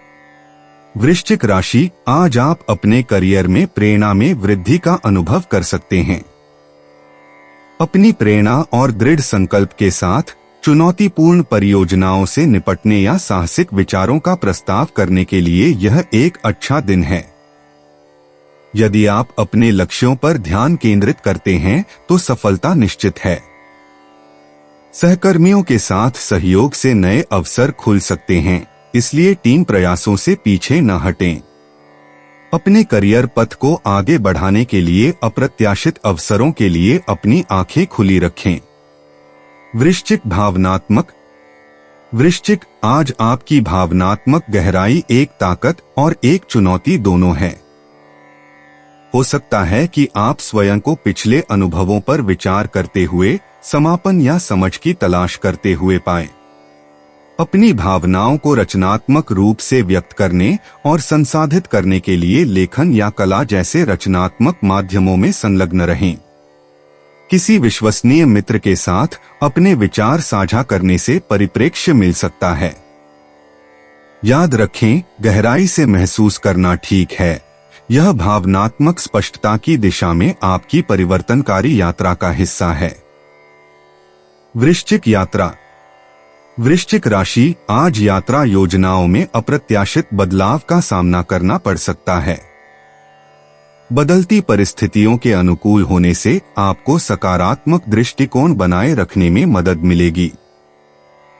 वृश्चिक राशि, आज आप अपने करियर में प्रेरणा में वृद्धि का अनुभव कर सकते हैं। अपनी प्रेरणा और दृढ़ संकल्प के साथ चुनौतीपूर्ण परियोजनाओं से निपटने या साहसिक विचारों का प्रस्ताव करने के लिए यह एक अच्छा दिन है। यदि आप अपने लक्ष्यों पर ध्यान केंद्रित करते हैं तो सफलता निश्चित है। सहकर्मियों के साथ सहयोग से नए अवसर खुल सकते हैं, इसलिए टीम प्रयासों से पीछे न हटें। अपने करियर पथ को आगे बढ़ाने के लिए अप्रत्याशित अवसरों के लिए अपनी आंखें खुली रखें। वृश्चिक भावनात्मक। वृश्चिक, आज आपकी भावनात्मक गहराई एक ताकत और एक चुनौती दोनों है। हो सकता है कि आप स्वयं को पिछले अनुभवों पर विचार करते हुए समापन या समझ की तलाश करते हुए पाएं। अपनी भावनाओं को रचनात्मक रूप से व्यक्त करने और संसाधित करने के लिए लेखन या कला जैसे रचनात्मक माध्यमों में संलग्न रहें। किसी विश्वसनीय मित्र के साथ अपने विचार साझा करने से परिप्रेक्ष्य मिल सकता है। याद रखें, गहराई से महसूस करना ठीक है। यह भावनात्मक स्पष्टता की दिशा में आपकी परिवर्तनकारी यात्रा का हिस्सा है। वृश्चिक यात्रा। वृश्चिक राशि, आज यात्रा योजनाओं में अप्रत्याशित बदलाव का सामना करना पड़ सकता है। बदलती परिस्थितियों के अनुकूल होने से आपको सकारात्मक दृष्टिकोण बनाए रखने में मदद मिलेगी।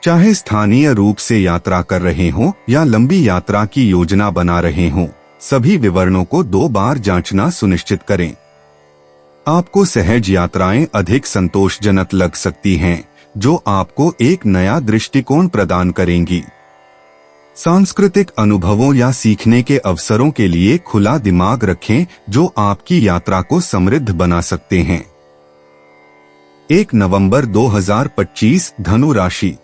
चाहे स्थानीय रूप से यात्रा कर रहे हों या लंबी यात्रा की योजना बना रहे हों, सभी विवरणों को 2 बार जांचना सुनिश्चित करें। आपको सहज यात्राएं अधिक संतोषजनक लग सकती हैं, जो आपको एक नया दृष्टिकोण प्रदान करेंगी। सांस्कृतिक अनुभवों या सीखने के अवसरों के लिए खुला दिमाग रखें जो आपकी यात्रा को समृद्ध बना सकते हैं। 1 नवंबर 2025 धनु राशि।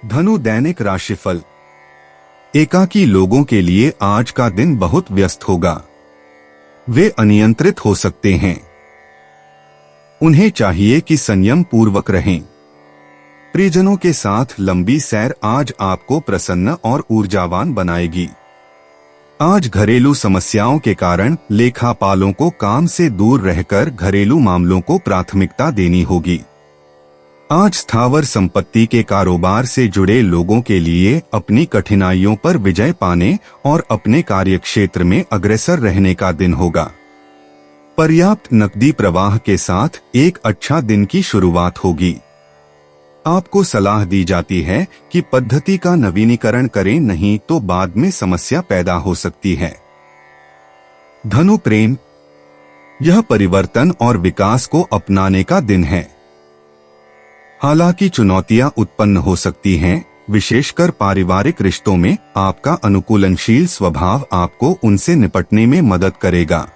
धनु दैनिक राशिफल। एकाकी लोगों के लिए आज का दिन बहुत व्यस्त होगा। वे अनियंत्रित हो सकते हैं। उन्हें चाहिए कि संयम पूर्वक रहें। प्रियजनों के साथ लंबी सैर आज आपको प्रसन्न और ऊर्जावान बनाएगी। आज घरेलू समस्याओं के कारण लेखापालों को काम से दूर रहकर घरेलू मामलों को प्राथमिकता देनी होगी। आज स्थावर संपत्ति के कारोबार से जुड़े लोगों के लिए अपनी कठिनाइयों पर विजय पाने और अपने कार्यक्षेत्र में अग्रसर रहने का दिन होगा। पर्याप्त नकदी प्रवाह के साथ एक अच्छा दिन की शुरुआत होगी। आपको सलाह दी जाती है कि पद्धति का नवीनीकरण करें, नहीं तो बाद में समस्या पैदा हो सकती है। धनु प्रेम। यह परिवर्तन और विकास को अपनाने का दिन है। हालांकि चुनौतियां उत्पन्न हो सकती हैं, विशेषकर पारिवारिक रिश्तों में आपका अनुकूलनशील स्वभाव आपको उनसे निपटने में मदद करेगा।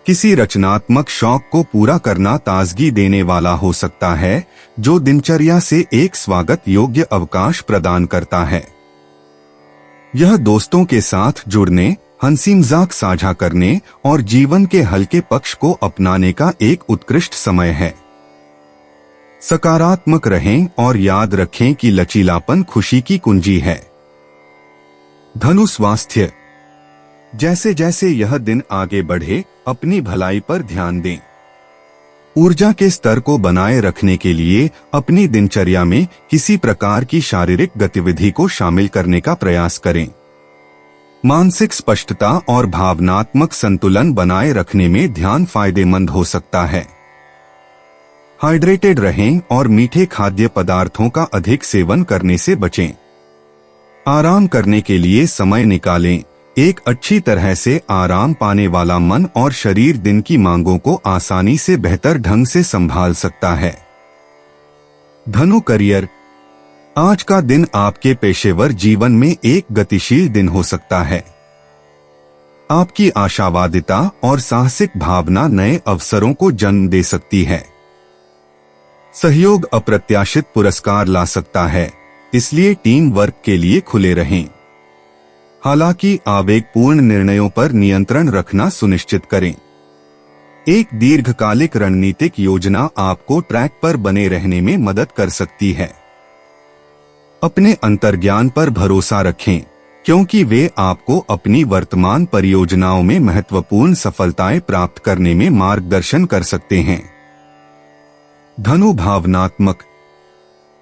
किसी रचनात्मक शौक को पूरा करना ताजगी देने वाला हो सकता है, जो दिनचर्या से एक स्वागत योग्य अवकाश प्रदान करता है। यह दोस्तों के साथ जुड़ने, हंसी मजाक साझा करने और जीवन के हल्के पक्ष को अपनाने का एक उत्कृष्ट समय है। सकारात्मक रहें और याद रखें कि लचीलापन खुशी की कुंजी है। धनु स्वास्थ्य। जैसे जैसे यह दिन आगे बढ़े, अपनी भलाई पर ध्यान दें। ऊर्जा के स्तर को बनाए रखने के लिए अपनी दिनचर्या में किसी प्रकार की शारीरिक गतिविधि को शामिल करने का प्रयास करें। मानसिक स्पष्टता और भावनात्मक संतुलन बनाए रखने में ध्यान फायदेमंद हो सकता है। हाइड्रेटेड रहें और मीठे खाद्य पदार्थों का अधिक सेवन करने से बचें। आराम करने के लिए समय निकालें। एक अच्छी तरह से आराम पाने वाला मन और शरीर दिन की मांगों को आसानी से बेहतर ढंग से संभाल सकता है। धनु करियर। आज का दिन आपके पेशेवर जीवन में एक गतिशील दिन हो सकता है। आपकी आशावादिता और साहसिक भावना नए अवसरों को जन्म दे सकती है। सहयोग अप्रत्याशित पुरस्कार ला सकता है, इसलिए टीम वर्क के लिए खुले रहें। हालांकि आवेगपूर्ण निर्णयों पर नियंत्रण रखना सुनिश्चित करें। एक दीर्घकालिक रणनीतिक योजना आपको ट्रैक पर बने रहने में मदद कर सकती है। अपने अंतर्ज्ञान पर भरोसा रखें, क्योंकि वे आपको अपनी वर्तमान परियोजनाओं में महत्वपूर्ण सफलताएं प्राप्त करने में मार्गदर्शन कर सकते हैं। धनु भावनात्मक।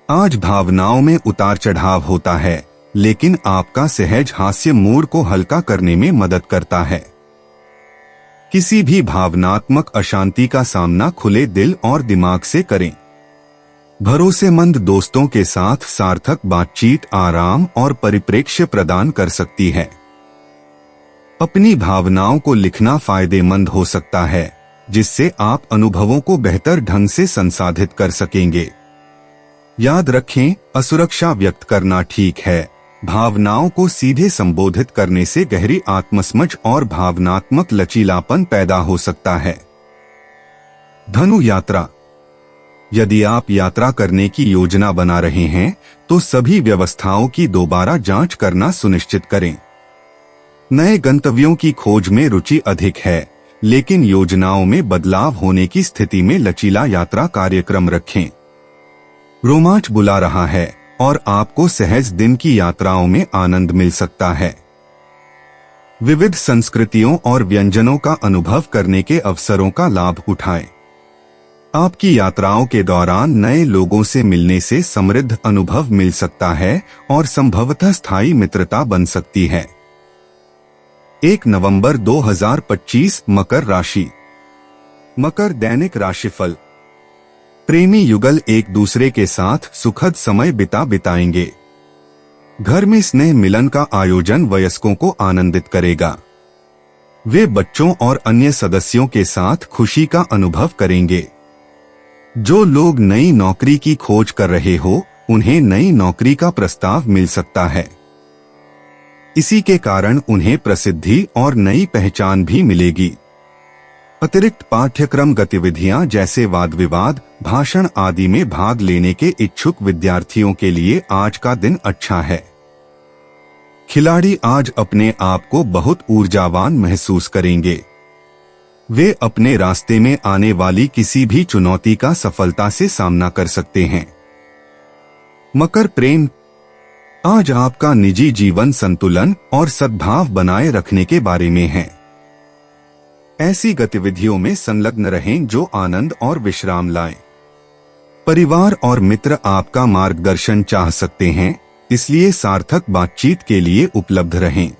आज भावनाओं में उतार चढ़ाव होता है, लेकिन आपका सहज हास्य मूड को हल्का करने में मदद करता है। किसी भी भावनात्मक अशांति का सामना खुले दिल और दिमाग से करें। भरोसेमंद दोस्तों के साथ सार्थक बातचीत आराम और परिप्रेक्ष्य प्रदान कर सकती है। अपनी भावनाओं को लिखना फायदेमंद हो सकता है, जिससे आप अनुभवों को बेहतर ढंग से संसाधित कर सकेंगे। याद रखें, असुरक्षा व्यक्त करना ठीक है। भावनाओं को सीधे संबोधित करने से गहरी आत्मसमझ और भावनात्मक लचीलापन पैदा हो सकता है। धनु यात्रा। यदि आप यात्रा करने की योजना बना रहे हैं, तो सभी व्यवस्थाओं की दोबारा जांच करना सुनिश्चित करें। नए गंतव्यों की खोज में रुचि अधिक है, लेकिन योजनाओं में बदलाव होने की स्थिति में लचीला यात्रा कार्यक्रम रखें। रोमांच बुला रहा है और आपको सहज दिन की यात्राओं में आनंद मिल सकता है। विविध संस्कृतियों और व्यंजनों का अनुभव करने के अवसरों का लाभ उठाएं। आपकी यात्राओं के दौरान नए लोगों से मिलने से समृद्ध अनुभव मिल सकता है और संभवतः स्थायी मित्रता बन सकती है। 1 नवंबर 2025 मकर राशि। मकर दैनिक राशिफल। प्रेमी युगल एक दूसरे के साथ सुखद समय बिताएंगे। घर में स्नेह मिलन का आयोजन वयस्कों को आनंदित करेगा। वे बच्चों और अन्य सदस्यों के साथ खुशी का अनुभव करेंगे। जो लोग नई नौकरी की खोज कर रहे हो, उन्हें नई नौकरी का प्रस्ताव मिल सकता है। इसी के कारण उन्हें प्रसिद्धि और नई पहचान भी मिलेगी। अतिरिक्त पाठ्यक्रम गतिविधियां जैसे वाद विवाद, भाषण आदि में भाग लेने के इच्छुक विद्यार्थियों के लिए आज का दिन अच्छा है। खिलाड़ी आज अपने आप को बहुत ऊर्जावान महसूस करेंगे। वे अपने रास्ते में आने वाली किसी भी चुनौती का सफलता से सामना कर सकते हैं। मकर प्रेम। आज आपका निजी जीवन संतुलन और सद्भाव बनाए रखने के बारे में है। ऐसी गतिविधियों में संलग्न रहें जो आनंद और विश्राम लाएं। परिवार और मित्र आपका मार्गदर्शन चाह सकते हैं, इसलिए सार्थक बातचीत के लिए उपलब्ध रहें।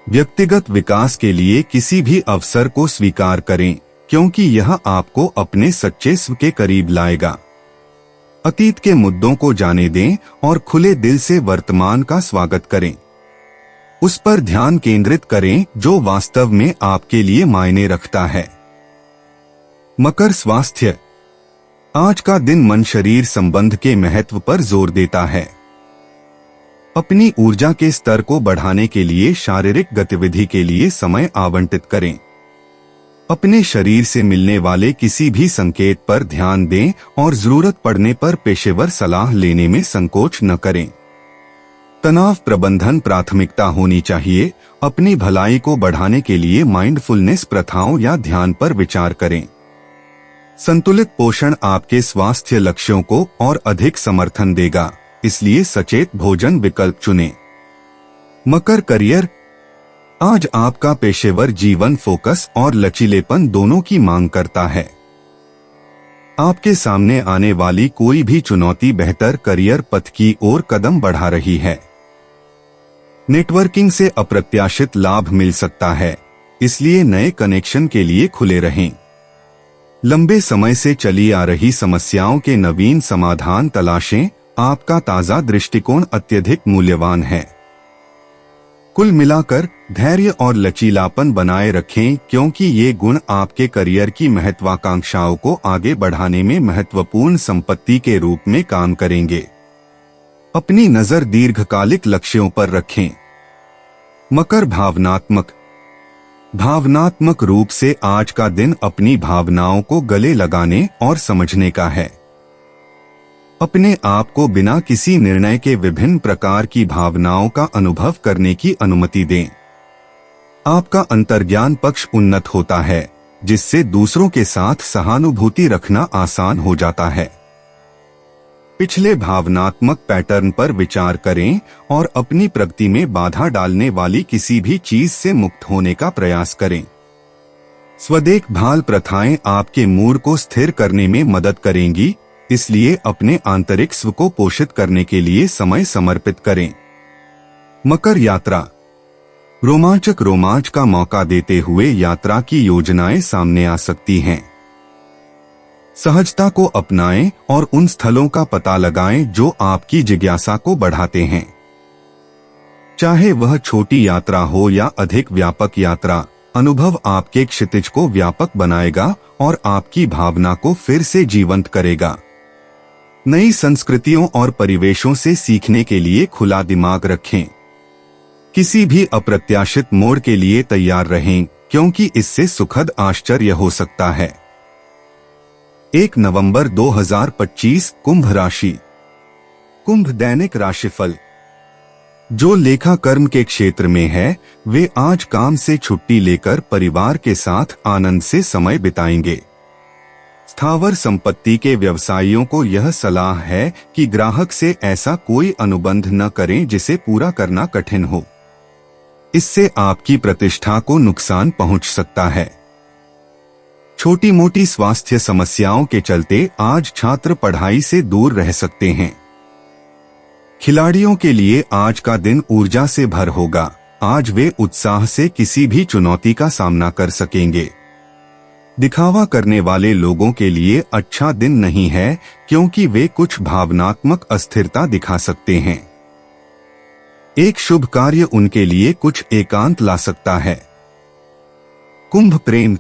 व्यक्तिगत विकास के लिए किसी भी अवसर को स्वीकार करें, क्योंकि यह आपको अपने सच्चे स्व के करीब लाएगा। अतीत के मुद्दों को जाने दें और खुले दिल से वर्तमान का स्वागत करें। उस पर ध्यान केंद्रित करें जो वास्तव में आपके लिए मायने रखता है। मकर स्वास्थ्य। आज का दिन मन शरीर संबंध के महत्व पर जोर देता है। अपनी ऊर्जा के स्तर को बढ़ाने के लिए शारीरिक गतिविधि के लिए समय आवंटित करें। अपने शरीर से मिलने वाले किसी भी संकेत पर ध्यान दें और जरूरत पड़ने पर पेशेवर सलाह लेने में संकोच न करें। तनाव प्रबंधन प्राथमिकता होनी चाहिए। अपनी भलाई को बढ़ाने के लिए माइंडफुलनेस प्रथाओं या ध्यान पर विचार करें। संतुलित पोषण आपके स्वास्थ्य लक्ष्यों को और अधिक समर्थन देगा, इसलिए सचेत भोजन विकल्प चुनें। मकर करियर। आज आपका पेशेवर जीवन फोकस और लचीलेपन दोनों की मांग करता है। आपके सामने आने वाली कोई भी चुनौती बेहतर करियर पथ की ओर कदम बढ़ा रही है। नेटवर्किंग से अप्रत्याशित लाभ मिल सकता है, इसलिए नए कनेक्शन के लिए खुले रहें। लंबे समय से चली आ रही समस्याओं के नवीन समाधान तलाशें। आपका ताजा दृष्टिकोण अत्यधिक मूल्यवान है। कुल मिलाकर धैर्य और लचीलापन बनाए रखें, क्योंकि ये गुण आपके करियर की महत्वाकांक्षाओं को आगे बढ़ाने में महत्वपूर्ण संपत्ति के रूप में काम करेंगे। अपनी नजर दीर्घकालिक लक्ष्यों पर रखें। मकर, भावनात्मक रूप से आज का दिन अपनी भावनाओं को गले लगाने और समझने का है। अपने आप को बिना किसी निर्णय के विभिन्न प्रकार की भावनाओं का अनुभव करने की अनुमति दें। आपका अंतर्ज्ञान पक्ष उन्नत होता है, जिससे दूसरों के साथ सहानुभूति रखना आसान हो जाता है। पिछले भावनात्मक पैटर्न पर विचार करें और अपनी प्रगति में बाधा डालने वाली किसी भी चीज से मुक्त होने का प्रयास करें। स्वदेखभाल प्रथाएं आपके मूड को स्थिर करने में मदद करेंगी, इसलिए अपने आंतरिक स्व को पोषित करने के लिए समय समर्पित करें। मकर, रोमांच का मौका देते हुए यात्रा की योजनाएं सामने आ सकती हैं। सहजता को अपनाएं और उन स्थलों का पता लगाएं जो आपकी जिज्ञासा को बढ़ाते हैं। चाहे वह छोटी यात्रा हो या अधिक व्यापक यात्रा, अनुभव आपके क्षितिज को व्यापक बनाएगा और आपकी भावना को फिर से जीवंत करेगा। नई संस्कृतियों और परिवेशों से सीखने के लिए खुला दिमाग रखें। किसी भी अप्रत्याशित मोड़ के लिए तैयार रहें, क्योंकि इससे सुखद आश्चर्य हो सकता है। 1 नवंबर 2025, कुंभ राशि। कुंभ दैनिक राशिफल। जो लेखा कर्म के क्षेत्र में है, वे आज काम से छुट्टी लेकर परिवार के साथ आनंद से समय बिताएंगे। स्थावर संपत्ति के व्यवसायियों को यह सलाह है कि ग्राहक से ऐसा कोई अनुबंध न करें जिसे पूरा करना कठिन हो। इससे आपकी प्रतिष्ठा को नुकसान पहुंच सकता है। छोटी मोटी स्वास्थ्य समस्याओं के चलते आज छात्र पढ़ाई से दूर रह सकते हैं। खिलाड़ियों के लिए आज का दिन ऊर्जा से भर होगा। आज वे उत्साह से किसी भी चुनौती का सामना कर सकेंगे। दिखावा करने वाले लोगों के लिए अच्छा दिन नहीं है, क्योंकि वे कुछ भावनात्मक अस्थिरता दिखा सकते हैं। एक शुभ कार्य उनके लिए कुछ एकांत ला सकता है। कुंभ प्रेम।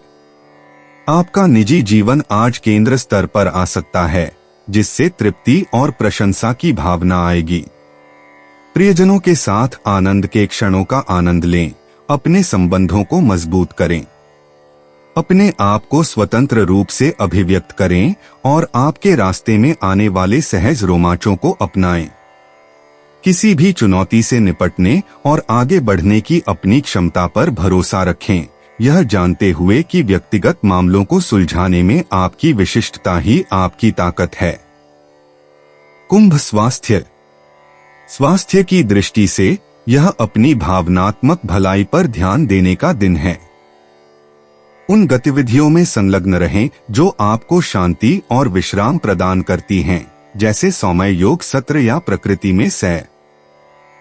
आपका निजी जीवन आज केंद्र स्तर पर आ सकता है, जिससे तृप्ति और प्रशंसा की भावना आएगी। प्रियजनों के साथ आनंद के क्षणों का आनंद लें। अपने संबंधों को मजबूत करें। अपने आप को स्वतंत्र रूप से अभिव्यक्त करें और आपके रास्ते में आने वाले सहज रोमांचों को अपनाएं। किसी भी चुनौती से निपटने और आगे बढ़ने की अपनी क्षमता पर भरोसा रखें, यह जानते हुए कि व्यक्तिगत मामलों को सुलझाने में आपकी विशिष्टता ही आपकी ताकत है। कुंभ स्वास्थ्य की दृष्टि से यह अपनी भावनात्मक भलाई पर ध्यान देने का दिन है। उन गतिविधियों में संलग्न रहें जो आपको शांति और विश्राम प्रदान करती हैं, जैसे सौम्य योग सत्र या प्रकृति में सैर।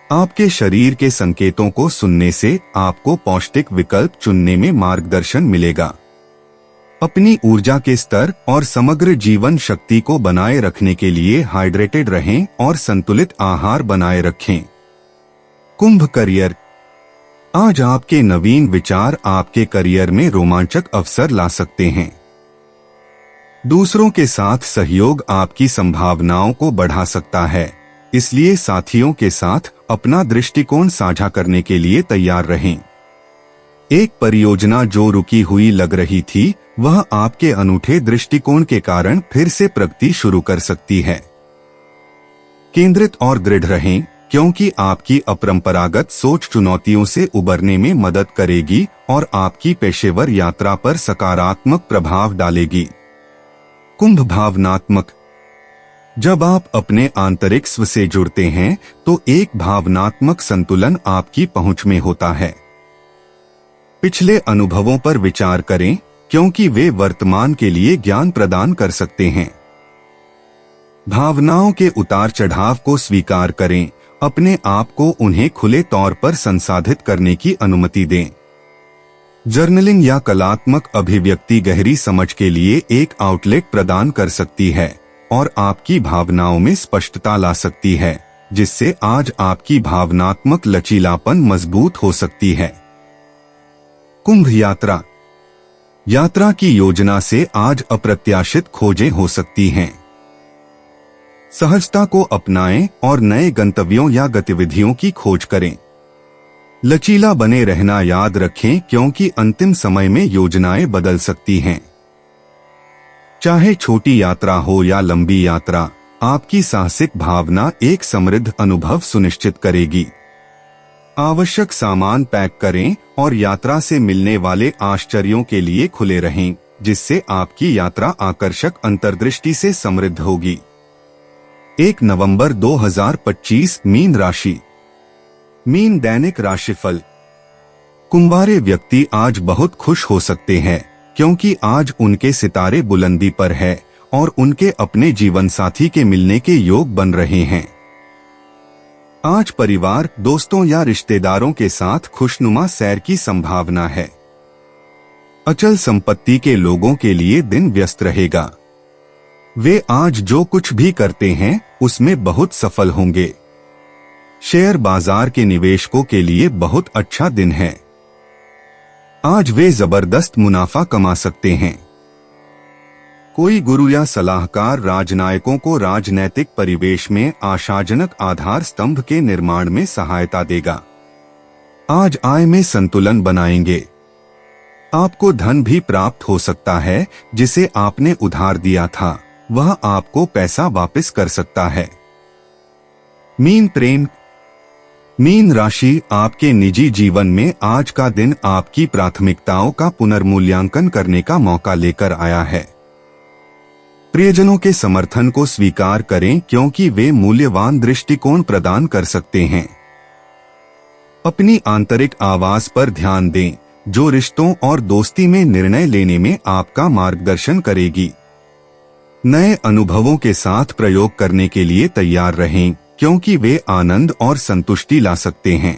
आपके शरीर के संकेतों को सुनने से आपको पौष्टिक विकल्प चुनने में मार्गदर्शन मिलेगा। अपनी ऊर्जा के स्तर और समग्र जीवन शक्ति को बनाए रखने के लिए हाइड्रेटेड रहें और संतुलित आहार बनाए रखें। कुंभ करियर। आज आपके नवीन विचार आपके करियर में रोमांचक अवसर ला सकते हैं। दूसरों के साथ सहयोग आपकी संभावनाओं को बढ़ा सकता है, इसलिए साथियों के साथ अपना दृष्टिकोण साझा करने के लिए तैयार रहें। एक परियोजना जो रुकी हुई लग रही थी, वह आपके अनूठे दृष्टिकोण के कारण फिर से प्रगति शुरू कर सकती है। केंद्रित और दृढ़ रहें, क्योंकि आपकी अपरंपरागत सोच चुनौतियों से उबरने में मदद करेगी और आपकी पेशेवर यात्रा पर सकारात्मक प्रभाव डालेगी। कुंभ भावनात्मक। जब आप अपने आंतरिक स्व से जुड़ते हैं, तो एक भावनात्मक संतुलन आपकी पहुंच में होता है। पिछले अनुभवों पर विचार करें, क्योंकि वे वर्तमान के लिए ज्ञान प्रदान कर सकते हैं। भावनाओं के उतार चढ़ाव को स्वीकार करें, अपने आप को उन्हें खुले तौर पर संसाधित करने की अनुमति दें। जर्नलिंग या कलात्मक अभिव्यक्ति गहरी समझ के लिए एक आउटलेट प्रदान कर सकती है और आपकी भावनाओं में स्पष्टता ला सकती है, जिससे आज आपकी भावनात्मक लचीलापन मजबूत हो सकती है। कुंभ यात्रा। यात्रा की योजना से आज अप्रत्याशित खोजें हो सकती हैं। सहजता को अपनाएं और नए गंतव्यों या गतिविधियों की खोज करें। लचीला बने रहना याद रखें, क्योंकि अंतिम समय में योजनाएं बदल सकती हैं। चाहे छोटी यात्रा हो या लंबी यात्रा, आपकी साहसिक भावना एक समृद्ध अनुभव सुनिश्चित करेगी। आवश्यक सामान पैक करें और यात्रा से मिलने वाले आश्चर्यों के लिए खुले रहें, जिससे आपकी यात्रा आकर्षक अंतर्दृष्टि से समृद्ध होगी। 1 नवंबर 2025 मीन राशि। मीन दैनिक राशिफल। कुंवारे व्यक्ति आज बहुत खुश हो सकते हैं, क्योंकि आज उनके सितारे बुलंदी पर है और उनके अपने जीवन साथी के मिलने के योग बन रहे हैं। आज परिवार, दोस्तों या रिश्तेदारों के साथ खुशनुमा सैर की संभावना है। अचल संपत्ति के लोगों के लिए दिन व्यस्त रहेगा। वे आज जो कुछ भी करते हैं उसमें बहुत सफल होंगे। शेयर बाजार के निवेशकों के लिए बहुत अच्छा दिन है। आज वे जबरदस्त मुनाफा कमा सकते हैं। कोई गुरु या सलाहकार राजनयिकों को राजनैतिक परिवेश में आशाजनक आधार स्तंभ के निर्माण में सहायता देगा। आज आय में संतुलन बनाएंगे। आपको धन भी प्राप्त हो सकता है जिसे आपने उधार दिया था, वह आपको पैसा वापस कर सकता है। मीन प्रेम। मीन राशि। आपके निजी जीवन में आज का दिन आपकी प्राथमिकताओं का पुनर्मूल्यांकन करने का मौका लेकर आया है। प्रियजनों के समर्थन को स्वीकार करें, क्योंकि वे मूल्यवान दृष्टिकोण प्रदान कर सकते हैं। अपनी आंतरिक आवाज पर ध्यान दें, जो रिश्तों और दोस्ती में निर्णय लेने में आपका मार्गदर्शन करेगी। नए अनुभवों के साथ प्रयोग करने के लिए तैयार रहें, क्योंकि वे आनंद और संतुष्टि ला सकते हैं।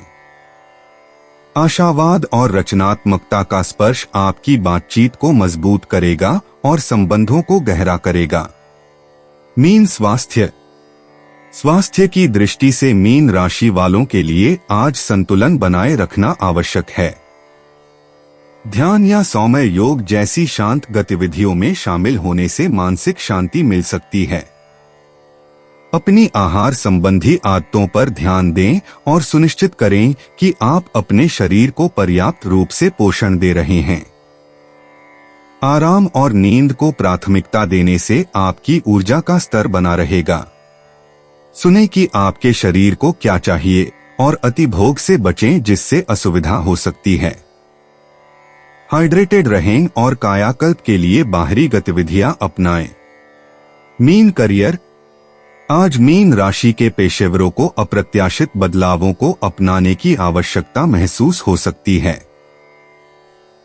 आशावाद और रचनात्मकता का स्पर्श आपकी बातचीत को मजबूत करेगा और संबंधों को गहरा करेगा। मीन स्वास्थ्य। स्वास्थ्य की दृष्टि से मीन राशि वालों के लिए आज संतुलन बनाए रखना आवश्यक है। ध्यान या सौम्य योग जैसी शांत गतिविधियों में शामिल होने से मानसिक शांति मिल सकती है। अपनी आहार संबंधी आदतों पर ध्यान दें और सुनिश्चित करें कि आप अपने शरीर को पर्याप्त रूप से पोषण दे रहे हैं। आराम और नींद को प्राथमिकता देने से आपकी ऊर्जा का स्तर बना रहेगा। सुनें कि आपके शरीर को क्या चाहिए और अतिभोग से बचें, जिससे असुविधा हो सकती है। हाइड्रेटेड रहें और कायाकल्प के लिए बाहरी गतिविधियां अपनाएं। Mean career. आज मीन राशि के पेशेवरों को अप्रत्याशित बदलावों को अपनाने की आवश्यकता महसूस हो सकती है।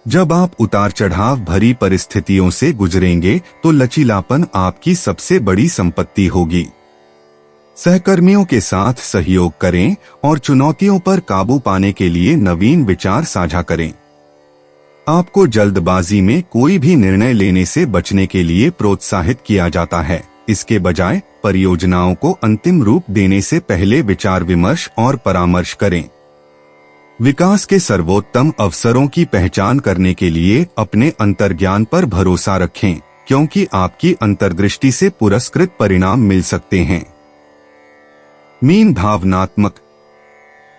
जब आप उतार चढ़ाव भरी परिस्थितियों से गुजरेंगे तो लचीलापन आपकी सबसे बड़ी संपत्ति होगी। सहकर्मियों के साथ सहयोग करें और चुनौतियों पर काबू पाने के लिए नवीन विचार साझा करें। आपको जल्दबाजी में कोई भी निर्णय लेने से बचने के लिए प्रोत्साहित किया जाता है। इसके बजाय परियोजनाओं को अंतिम रूप देने से पहले विचार विमर्श और परामर्श करें। विकास के सर्वोत्तम अवसरों की पहचान करने के लिए अपने अंतर्ज्ञान पर भरोसा रखें, क्योंकि आपकी अंतर्दृष्टि से पुरस्कृत परिणाम मिल सकते हैं। मीन भावनात्मक।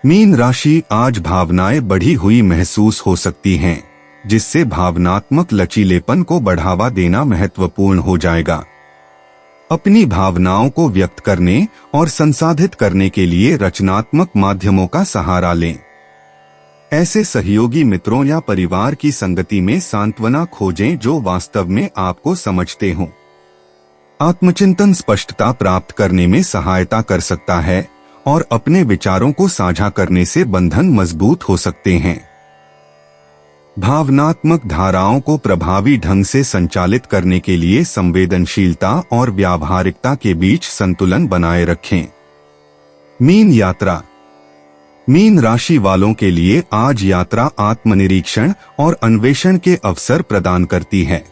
मीन राशि। आज भावनाएं बढ़ी हुई महसूस हो सकती हैं, जिससे भावनात्मक लचीलेपन को बढ़ावा देना महत्वपूर्ण हो जाएगा। अपनी भावनाओं को व्यक्त करने और संसाधित करने के लिए रचनात्मक माध्यमों का सहारा लें। ऐसे सहयोगी मित्रों या परिवार की संगति में सांत्वना खोजें जो वास्तव में आपको समझते हों। आत्मचिंतन स्पष्टता प्राप्त करने में सहायता कर सकता है और अपने विचारों को साझा करने से बंधन मजबूत हो सकते हैं। भावनात्मक धाराओं को प्रभावी ढंग से संचालित करने के लिए संवेदनशीलता और व्यावहारिकता के बीच संतुलन बनाए रखें। मीन यात्रा। मीन राशि वालों के लिए आज यात्रा आत्मनिरीक्षण और अन्वेषण के अवसर प्रदान करती है।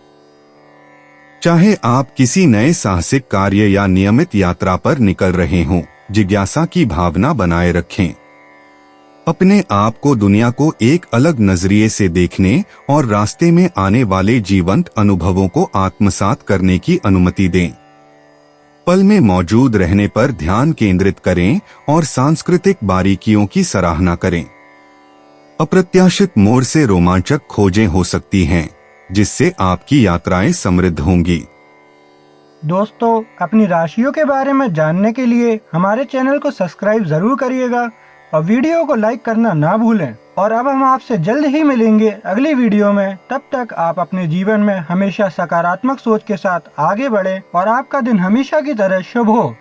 चाहे आप किसी नए साहसिक कार्य या नियमित यात्रा पर निकल रहे हों, जिज्ञासा की भावना बनाए रखें। अपने आप को दुनिया को एक अलग नजरिए से देखने और रास्ते में आने वाले जीवंत अनुभवों को आत्मसात करने की अनुमति दें। पल में मौजूद रहने पर ध्यान केंद्रित करें और सांस्कृतिक बारीकियों की सराहना करें। अप्रत्याशित मोड़ से रोमांचक खोजें हो सकती हैं, जिससे आपकी यात्राएं समृद्ध होंगी। दोस्तों, अपनी राशियों के बारे में जानने के लिए हमारे चैनल को सब्सक्राइब जरूर करिएगा और वीडियो को लाइक करना ना भूलें। और अब हम आपसे जल्द ही मिलेंगे अगली वीडियो में। तब तक आप अपने जीवन में हमेशा सकारात्मक सोच के साथ आगे बढ़ें और आपका दिन हमेशा की तरह शुभ हो।